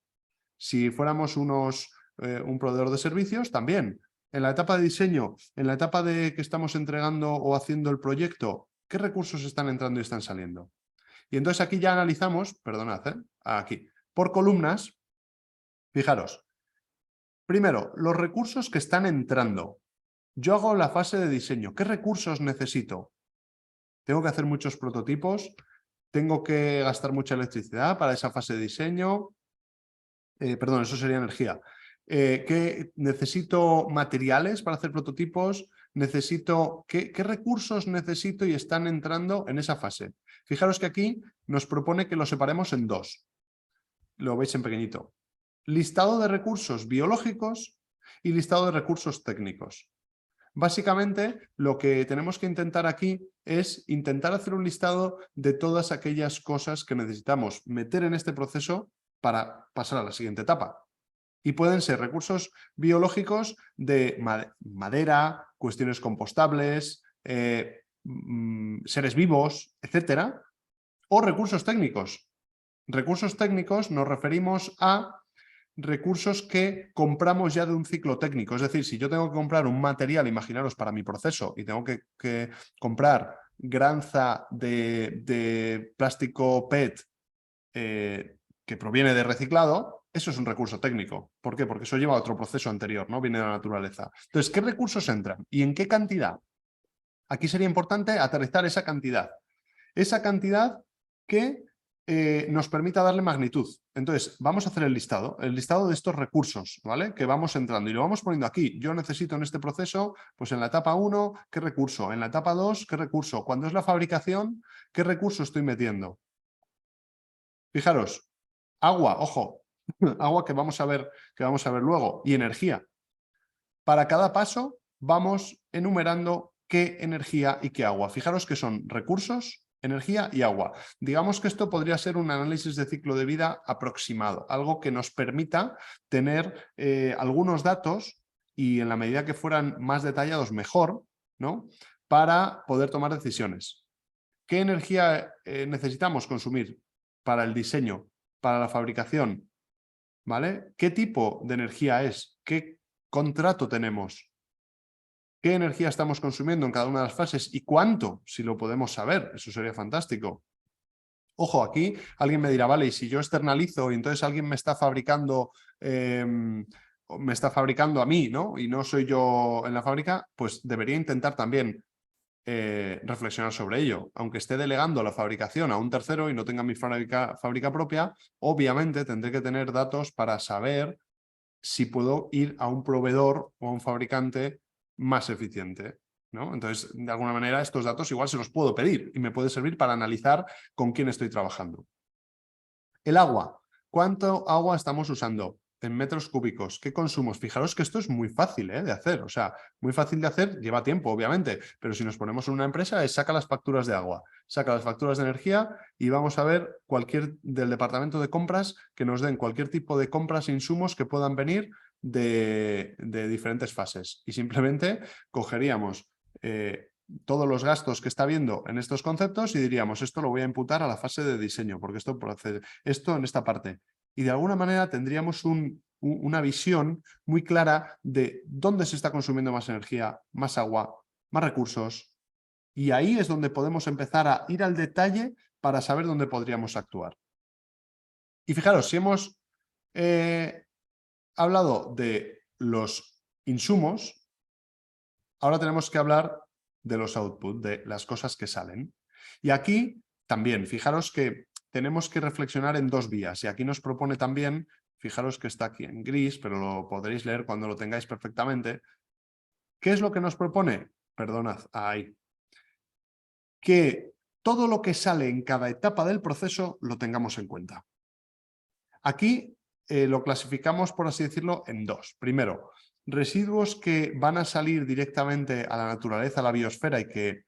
Si fuéramos un proveedor de servicios, también. En la etapa de diseño, en la etapa de que estamos entregando o haciendo el proyecto, ¿qué recursos están entrando y están saliendo? Y entonces aquí ya analizamos, perdonad, aquí, por columnas, fijaros. Primero, los recursos que están entrando. Yo hago la fase de diseño. ¿Qué recursos necesito? Tengo que hacer muchos prototipos, tengo que gastar mucha electricidad para esa fase de diseño. Perdón, eso sería energía. ¿Qué necesito materiales para hacer prototipos? ¿Qué recursos necesito y están entrando en esa fase? Fijaros que aquí nos propone que lo separemos en dos. Lo veis en pequeñito. Listado de recursos biológicos y listado de recursos técnicos. Básicamente, lo que tenemos que intentar aquí es intentar hacer un listado de todas aquellas cosas que necesitamos meter en este proceso para pasar a la siguiente etapa. Y pueden ser recursos biológicos de madera, cuestiones compostables, seres vivos, etcétera, o recursos técnicos. Recursos técnicos nos referimos a recursos que compramos ya de un ciclo técnico. Es decir, si yo tengo que comprar un material, imaginaros, para mi proceso y tengo que comprar granza de plástico PET que proviene de reciclado, eso es un recurso técnico. ¿Por qué? Porque eso lleva a otro proceso anterior, ¿no? Viene de la naturaleza. Entonces, ¿qué recursos entran? ¿Y en qué cantidad? Aquí sería importante aterrizar esa cantidad. Esa cantidad que nos permita darle magnitud. Entonces, vamos a hacer el listado de estos recursos, ¿vale? Que vamos entrando y lo vamos poniendo aquí. Yo necesito en este proceso, pues en la etapa 1, ¿qué recurso? En la etapa 2, ¿qué recurso? Cuando es la fabricación, ¿qué recurso estoy metiendo? Fijaros, agua, ojo, agua que vamos a ver luego, y energía. Para cada paso vamos enumerando qué energía y qué agua. Fijaros que son recursos, energía y agua. Digamos que esto podría ser un análisis de ciclo de vida aproximado, algo que nos permita tener algunos datos y en la medida que fueran más detallados mejor, ¿no? Para poder tomar decisiones. ¿Qué energía necesitamos consumir para el diseño, para la fabricación? ¿Vale? ¿Qué tipo de energía es? ¿Qué contrato tenemos? ¿Qué energía estamos consumiendo en cada una de las fases? ¿Y cuánto? Si lo podemos saber, eso sería fantástico. Ojo, aquí alguien me dirá, vale, y si yo externalizo y entonces alguien me está fabricando a mí, ¿no? Y no soy yo en la fábrica, pues debería intentar también reflexionar sobre ello. Aunque esté delegando la fabricación a un tercero y no tenga mi fábrica propia, obviamente tendré que tener datos para saber si puedo ir a un proveedor o a un fabricante más eficiente, ¿no? Entonces, de alguna manera, estos datos igual se los puedo pedir y me puede servir para analizar con quién estoy trabajando. El agua. ¿Cuánto agua estamos usando en metros cúbicos? ¿Qué consumos? Fijaros que esto es muy fácil de hacer. O sea, muy fácil de hacer, lleva tiempo, obviamente, pero si nos ponemos en una empresa es saca las facturas de agua, saca las facturas de energía y vamos a ver cualquier del departamento de compras que nos den cualquier tipo de compras e insumos que puedan venir de diferentes fases. Y simplemente cogeríamos todos los gastos que está viendo en estos conceptos y diríamos, esto lo voy a imputar a la fase de diseño, porque esto procede, esto en esta parte. Y de alguna manera tendríamos un una visión muy clara de dónde se está consumiendo más energía, más agua, más recursos. Y ahí es donde podemos empezar a ir al detalle para saber dónde podríamos actuar. Y fijaros, si hemos hablado de los insumos, ahora tenemos que hablar de los outputs, de las cosas que salen. Y aquí también, fijaros que tenemos que reflexionar en dos vías. Y aquí nos propone también, fijaros que está aquí en gris, pero lo podréis leer cuando lo tengáis perfectamente. ¿Qué es lo que nos propone? Perdonad, ahí. Que todo lo que sale en cada etapa del proceso lo tengamos en cuenta. Aquí lo clasificamos, por así decirlo, en dos. Primero, residuos que van a salir directamente a la naturaleza, a la biosfera y que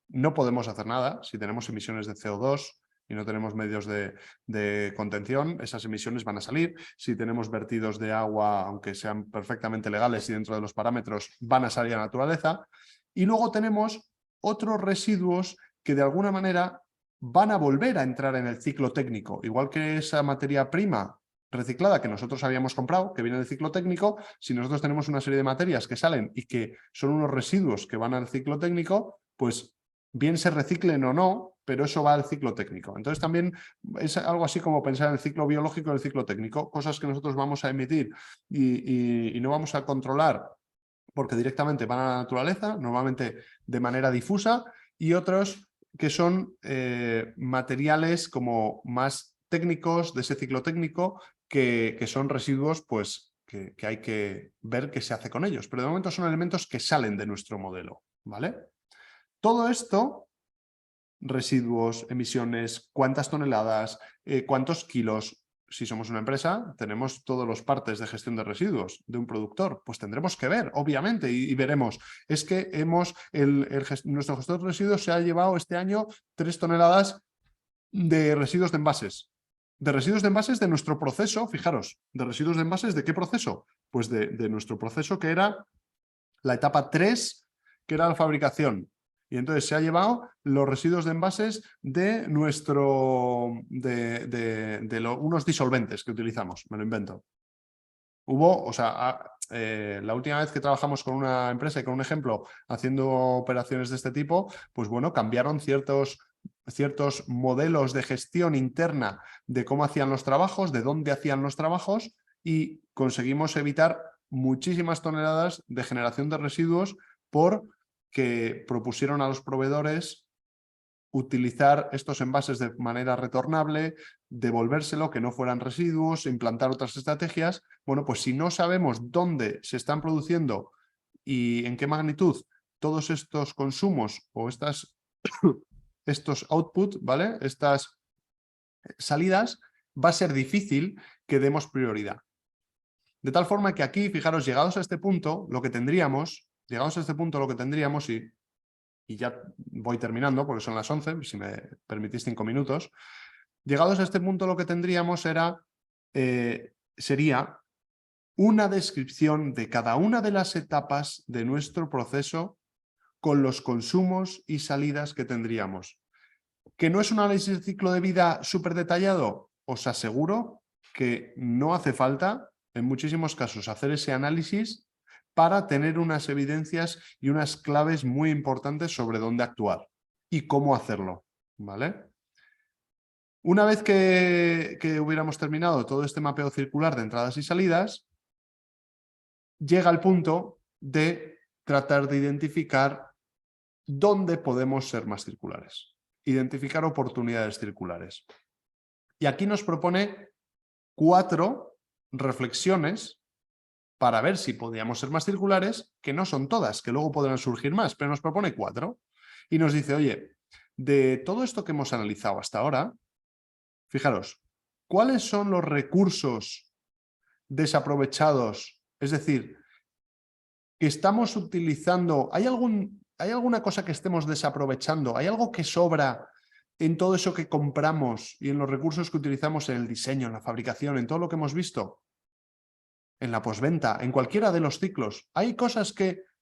no podemos hacer nada. Si tenemos emisiones de CO2 y no tenemos medios de contención, esas emisiones van a salir. Si tenemos vertidos de agua, aunque sean perfectamente legales y dentro de los parámetros, van a salir a la naturaleza. Y luego tenemos otros residuos que de alguna manera van a volver a entrar en el ciclo técnico. Igual que esa materia prima reciclada que nosotros habíamos comprado, que viene del ciclo técnico, si nosotros tenemos una serie de materias que salen y que son unos residuos que van al ciclo técnico, pues bien se reciclen o no, pero eso va al ciclo técnico. Entonces también es algo así como pensar en el ciclo biológico y el ciclo técnico, cosas que nosotros vamos a emitir y no vamos a controlar porque directamente van a la naturaleza, normalmente de manera difusa, y otros que son materiales como más técnicos de ese ciclo técnico que son residuos pues, que hay que ver qué se hace con ellos. Pero de momento son elementos que salen de nuestro modelo, ¿vale? Todo esto, residuos, emisiones, cuántas toneladas, cuántos kilos. Si somos una empresa, tenemos todos los partes de gestión de residuos de un productor, pues tendremos que ver, obviamente, y veremos. Es que nuestro gestor de residuos se ha llevado este año 3 toneladas de residuos de envases. De residuos de envases de nuestro proceso, fijaros, de residuos de envases, ¿de qué proceso? Pues de nuestro proceso que era la etapa 3, que era la fabricación. Y entonces se ha llevado los residuos de envases de unos disolventes que utilizamos, me lo invento. La última vez que trabajamos con una empresa y con un ejemplo haciendo operaciones de este tipo, pues bueno, cambiaron ciertos modelos de gestión interna de cómo hacían los trabajos, de dónde hacían los trabajos y conseguimos evitar muchísimas toneladas de generación de residuos porque propusieron a los proveedores utilizar estos envases de manera retornable, devolvérselo, que no fueran residuos, implantar otras estrategias. Bueno, pues si no sabemos dónde se están produciendo y en qué magnitud todos estos consumos o estos outputs, ¿vale? Estas salidas, va a ser difícil que demos prioridad. De tal forma que aquí, fijaros, llegados a este punto, lo que tendríamos, y ya voy terminando porque son las 11, si me permitís 5 minutos, llegados a este punto lo que tendríamos sería una descripción de cada una de las etapas de nuestro proceso con los consumos y salidas que tendríamos. ¿Que no es un análisis de ciclo de vida súper detallado? Os aseguro que no hace falta, en muchísimos casos, hacer ese análisis para tener unas evidencias y unas claves muy importantes sobre dónde actuar y cómo hacerlo, ¿vale? Una vez que hubiéramos terminado todo este mapeo circular de entradas y salidas, llega el punto de tratar de identificar dónde podemos ser más circulares, identificar oportunidades circulares. Y aquí nos propone 4 reflexiones para ver si podíamos ser más circulares, que no son todas, que luego podrán surgir más, pero nos propone 4. Y nos dice, oye, de todo esto que hemos analizado hasta ahora, fijaros, ¿cuáles son los recursos desaprovechados? Es decir, que estamos utilizando, ¿hay alguna cosa que estemos desaprovechando? ¿Hay algo que sobra en todo eso que compramos y en los recursos que utilizamos en el diseño, en la fabricación, en todo lo que hemos visto? En la postventa, en cualquiera de los ciclos. Hay cosas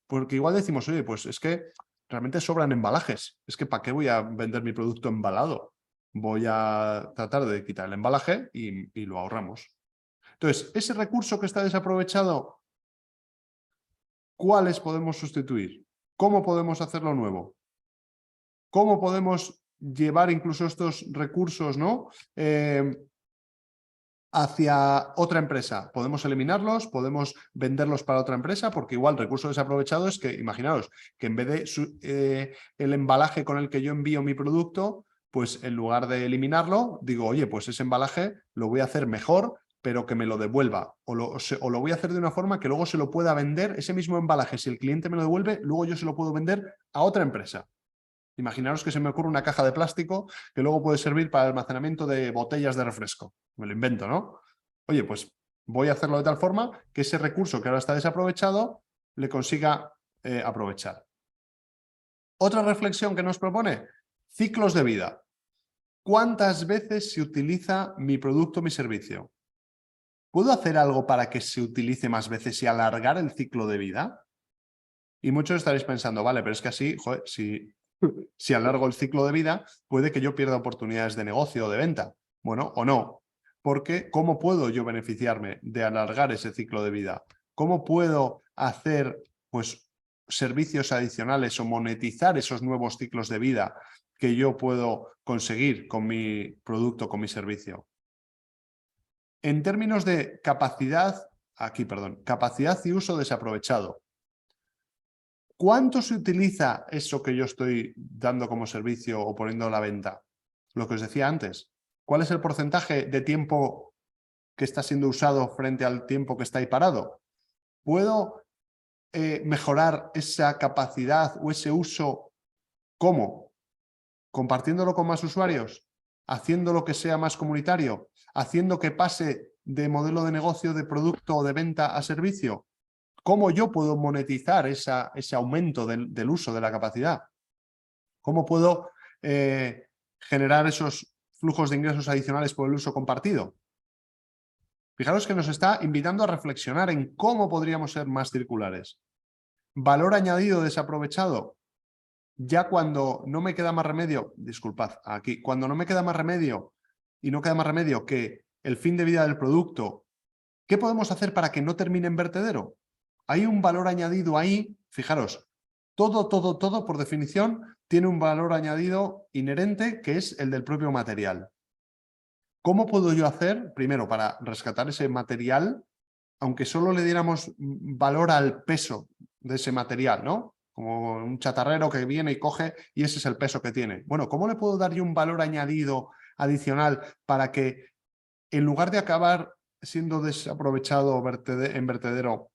porque igual decimos, oye, pues es que realmente sobran embalajes. Es que ¿para qué voy a vender mi producto embalado? Voy a tratar de quitar el embalaje y lo ahorramos. Entonces, ese recurso que está desaprovechado, ¿cuáles podemos sustituir? ¿Cómo podemos hacerlo nuevo? ¿Cómo podemos llevar incluso estos recursos, ¿no? Hacia otra empresa? Podemos eliminarlos, podemos venderlos para otra empresa, porque igual recurso desaprovechado es que, imaginaos, que en vez de el embalaje con el que yo envío mi producto, pues en lugar de eliminarlo, digo, oye, pues ese embalaje lo voy a hacer mejor, pero que me lo devuelva. O lo voy a hacer de una forma que luego se lo pueda vender, ese mismo embalaje, si el cliente me lo devuelve, luego yo se lo puedo vender a otra empresa. Imaginaros que se me ocurre una caja de plástico que luego puede servir para el almacenamiento de botellas de refresco. Me lo invento, ¿no? Oye, pues voy a hacerlo de tal forma que ese recurso que ahora está desaprovechado le consiga aprovechar. Otra reflexión que nos propone, ciclos de vida. ¿Cuántas veces se utiliza mi producto, mi servicio? ¿Puedo hacer algo para que se utilice más veces y alargar el ciclo de vida? Y muchos estaréis pensando, vale, pero es que así, joder, si alargo el ciclo de vida, puede que yo pierda oportunidades de negocio o de venta. Bueno, o no. Porque ¿cómo puedo yo beneficiarme de alargar ese ciclo de vida? ¿Cómo puedo hacer, pues, servicios adicionales o monetizar esos nuevos ciclos de vida que yo puedo conseguir con mi producto, con mi servicio? En términos de capacidad y uso desaprovechado. ¿Cuánto se utiliza eso que yo estoy dando como servicio o poniendo a la venta? Lo que os decía antes. ¿Cuál es el porcentaje de tiempo que está siendo usado frente al tiempo que está ahí parado? ¿Puedo mejorar esa capacidad o ese uso? ¿Cómo? ¿Compartiéndolo con más usuarios? ¿Haciéndolo que sea más comunitario? ¿Haciendo que pase de modelo de negocio, de producto o de venta a servicio? ¿Cómo yo puedo monetizar ese aumento del uso de la capacidad? ¿Cómo puedo generar esos flujos de ingresos adicionales por el uso compartido? Fijaros que nos está invitando a reflexionar en cómo podríamos ser más circulares. Valor añadido desaprovechado. Ya cuando no me queda más remedio, cuando no me queda más remedio y no queda más remedio que el fin de vida del producto, ¿qué podemos hacer para que no termine en vertedero? Hay un valor añadido ahí, fijaros, todo por definición tiene un valor añadido inherente que es el del propio material. ¿Cómo puedo yo hacer, primero, para rescatar ese material, aunque solo le diéramos valor al peso de ese material, ¿no? Como un chatarrero que viene y coge y ese es el peso que tiene. Bueno, ¿cómo le puedo dar yo un valor añadido adicional para que en lugar de acabar siendo desaprovechado en vertedero,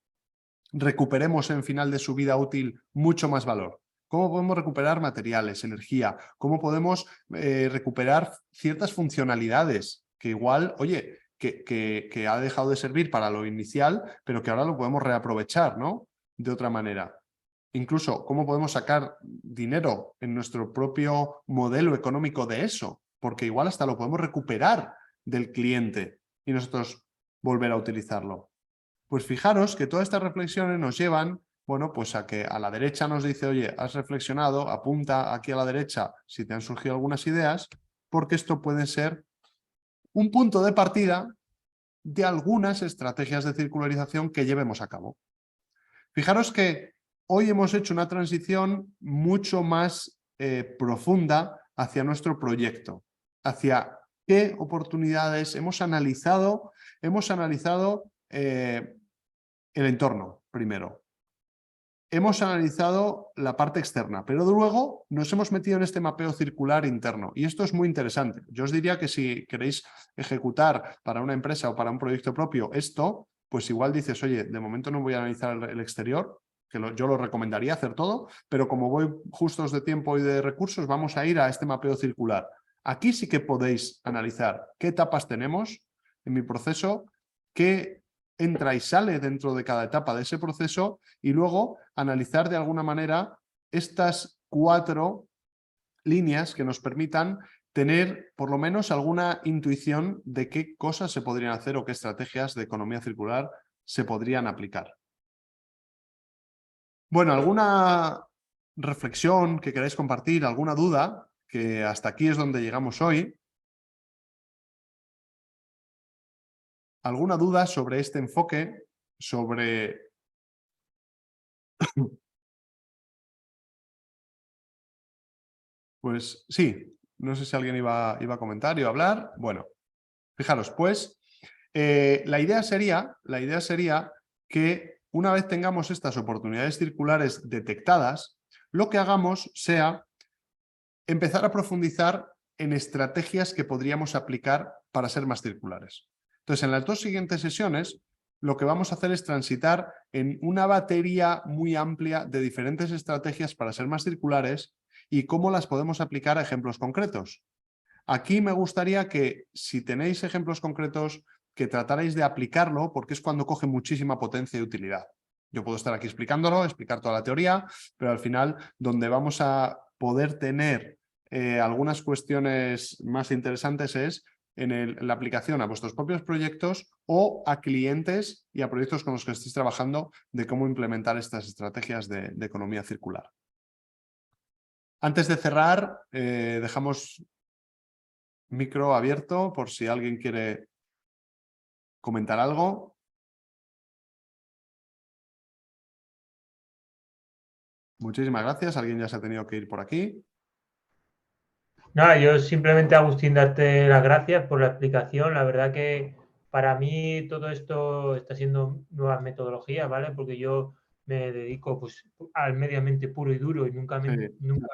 recuperemos en final de su vida útil mucho más valor? ¿Cómo podemos recuperar materiales, energía? ¿Cómo podemos recuperar ciertas funcionalidades que igual, oye, que ha dejado de servir para lo inicial, pero que ahora lo podemos reaprovechar, ¿no? De otra manera. Incluso, ¿cómo podemos sacar dinero en nuestro propio modelo económico de eso? Porque igual hasta lo podemos recuperar del cliente y nosotros volver a utilizarlo. Pues fijaros que todas estas reflexiones nos llevan, bueno, pues a que a la derecha nos dice, oye, has reflexionado, apunta aquí a la derecha si te han surgido algunas ideas, porque esto puede ser un punto de partida de algunas estrategias de circularización que llevemos a cabo. Fijaros que hoy hemos hecho una transición mucho más profunda hacia nuestro proyecto, hacia qué oportunidades hemos analizado el entorno primero. Hemos analizado la parte externa, pero luego nos hemos metido en este mapeo circular interno y esto es muy interesante. Yo os diría que si queréis ejecutar para una empresa o para un proyecto propio esto, pues igual dices, oye, de momento no voy a analizar el exterior, que yo lo recomendaría hacer todo, pero como voy justos de tiempo y de recursos, vamos a ir a este mapeo circular. Aquí sí que podéis analizar qué etapas tenemos en mi proceso, qué entra y sale dentro de cada etapa de ese proceso y luego analizar de alguna manera estas 4 líneas que nos permitan tener por lo menos alguna intuición de qué cosas se podrían hacer o qué estrategias de economía circular se podrían aplicar. Bueno, ¿alguna reflexión que queráis compartir, alguna duda? Que hasta aquí es donde llegamos hoy. alguna duda sobre este enfoque, sobre... Pues sí, no sé si alguien iba a comentar, iba a hablar. Bueno, fijaros, pues la idea sería que una vez tengamos estas oportunidades circulares detectadas, lo que hagamos sea empezar a profundizar en estrategias que podríamos aplicar para ser más circulares. Entonces, en las 2 siguientes sesiones, lo que vamos a hacer es transitar en una batería muy amplia de diferentes estrategias para ser más circulares y cómo las podemos aplicar a ejemplos concretos. Aquí me gustaría que, si tenéis ejemplos concretos, que tratarais de aplicarlo, porque es cuando coge muchísima potencia y utilidad. Yo puedo estar aquí explicándolo, explicar toda la teoría, pero al final, donde vamos a poder tener algunas cuestiones más interesantes es en la aplicación a vuestros propios proyectos o a clientes y a proyectos con los que estéis trabajando de cómo implementar estas estrategias de economía circular. Antes de cerrar, dejamos micro abierto por si alguien quiere comentar algo. Muchísimas gracias. Alguien ya se ha tenido que ir por aquí. Nada, yo simplemente, Agustín, darte las gracias por la explicación. La verdad que para mí todo esto está siendo nuevas metodologías, ¿vale? Porque yo me dedico pues, al medio ambiente puro y duro y nunca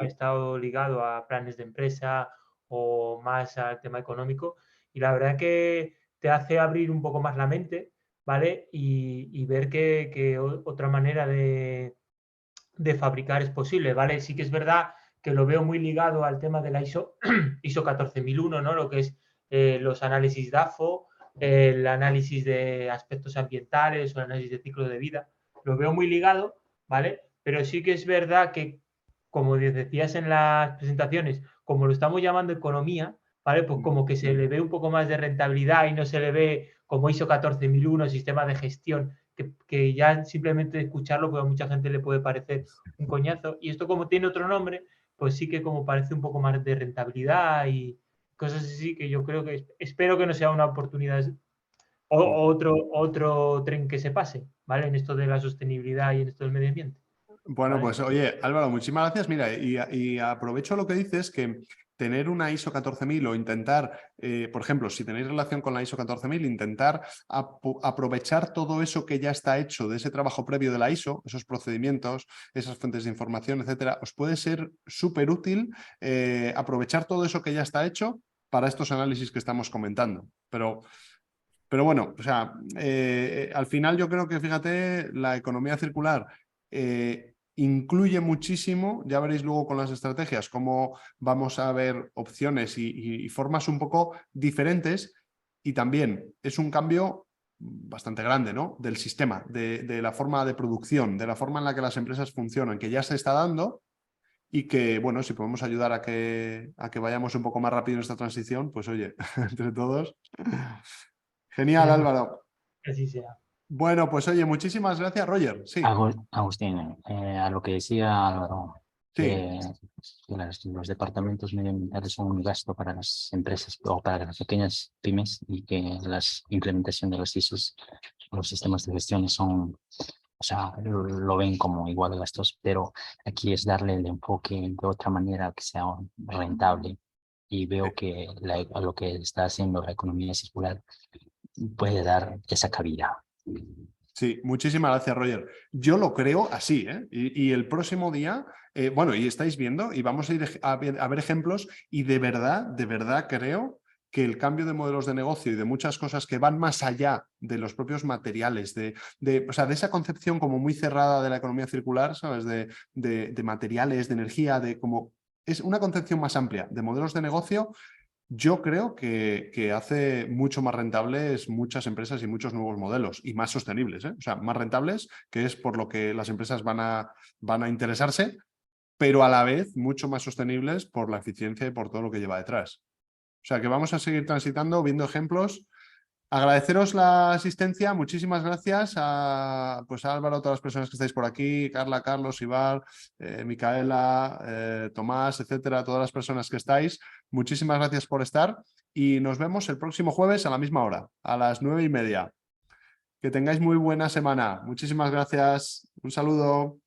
he estado ligado a planes de empresa o más al tema económico. Y la verdad que te hace abrir un poco más la mente, ¿vale? Y ver que otra manera de fabricar es posible, ¿vale? Sí que es verdad que lo veo muy ligado al tema de la ISO 14001, ¿no? Lo que es los análisis DAFO, el análisis de aspectos ambientales o el análisis de ciclo de vida. Lo veo muy ligado, ¿vale? Pero sí que es verdad que, como decías en las presentaciones, como lo estamos llamando economía, ¿vale? Pues como que se le ve un poco más de rentabilidad y no se le ve como ISO 14001, sistema de gestión, que ya simplemente escucharlo, pues a mucha gente le puede parecer un coñazo. Y esto, como tiene otro nombre, pues sí que como parece un poco más de rentabilidad y cosas así, que yo creo que espero que no sea una oportunidad o otro tren que se pase, ¿vale? En esto de la sostenibilidad y en esto del medio ambiente. Bueno, ¿vale? pues oye, Álvaro, muchísimas gracias. Mira, y aprovecho lo que dices, que tener una ISO 14000 o intentar, por ejemplo, si tenéis relación con la ISO 14000, intentar aprovechar todo eso que ya está hecho de ese trabajo previo de la ISO, esos procedimientos, esas fuentes de información, etcétera, os puede ser súper útil aprovechar todo eso que ya está hecho para estos análisis que estamos comentando. Pero bueno, o sea, al final yo creo que, fíjate, la economía circular incluye muchísimo, ya veréis luego con las estrategias cómo vamos a ver opciones y formas un poco diferentes, y también es un cambio bastante grande, ¿no? Del sistema, de la forma de producción, de la forma en la que las empresas funcionan, que ya se está dando y que, bueno, si podemos ayudar a que vayamos un poco más rápido en esta transición, pues oye, entre todos. Genial, Álvaro. Que así sea. Bueno, pues oye, muchísimas gracias, Roger. Sí, Agustín, a lo que decía Álvaro, sí, que los departamentos medioambientales son un gasto para las empresas o para las pequeñas pymes, y que la implementación de los ISOs, los sistemas de gestión son, o sea, lo ven como igual de gastos, pero aquí es darle el enfoque de otra manera que sea rentable. Y veo que a lo que está haciendo la economía circular puede dar esa cabida. sí, muchísimas gracias, Roger. Yo lo creo así, ¿eh? Y el próximo día, bueno, y estáis viendo, y vamos a ir a ver ejemplos, y de verdad creo que el cambio de modelos de negocio y de muchas cosas que van más allá de los propios materiales, o sea, de esa concepción como muy cerrada de la economía circular, ¿sabes? De materiales, de energía, es una concepción más amplia de modelos de negocio. Yo creo que hace mucho más rentables muchas empresas y muchos nuevos modelos, y más sostenibles, ¿eh? O sea, más rentables, que es por lo que las empresas van a interesarse, pero a la vez mucho más sostenibles por la eficiencia y por todo lo que lleva detrás. O sea, que vamos a seguir transitando, viendo ejemplos. Agradeceros la asistencia, muchísimas gracias pues a Álvaro, a todas las personas que estáis por aquí, Carla, Carlos, Ibar, Micaela, Tomás, etcétera, todas las personas que estáis. Muchísimas gracias por estar, y nos vemos el próximo jueves a la misma hora, a las 9:30. Que tengáis muy buena semana. Muchísimas gracias. Un saludo.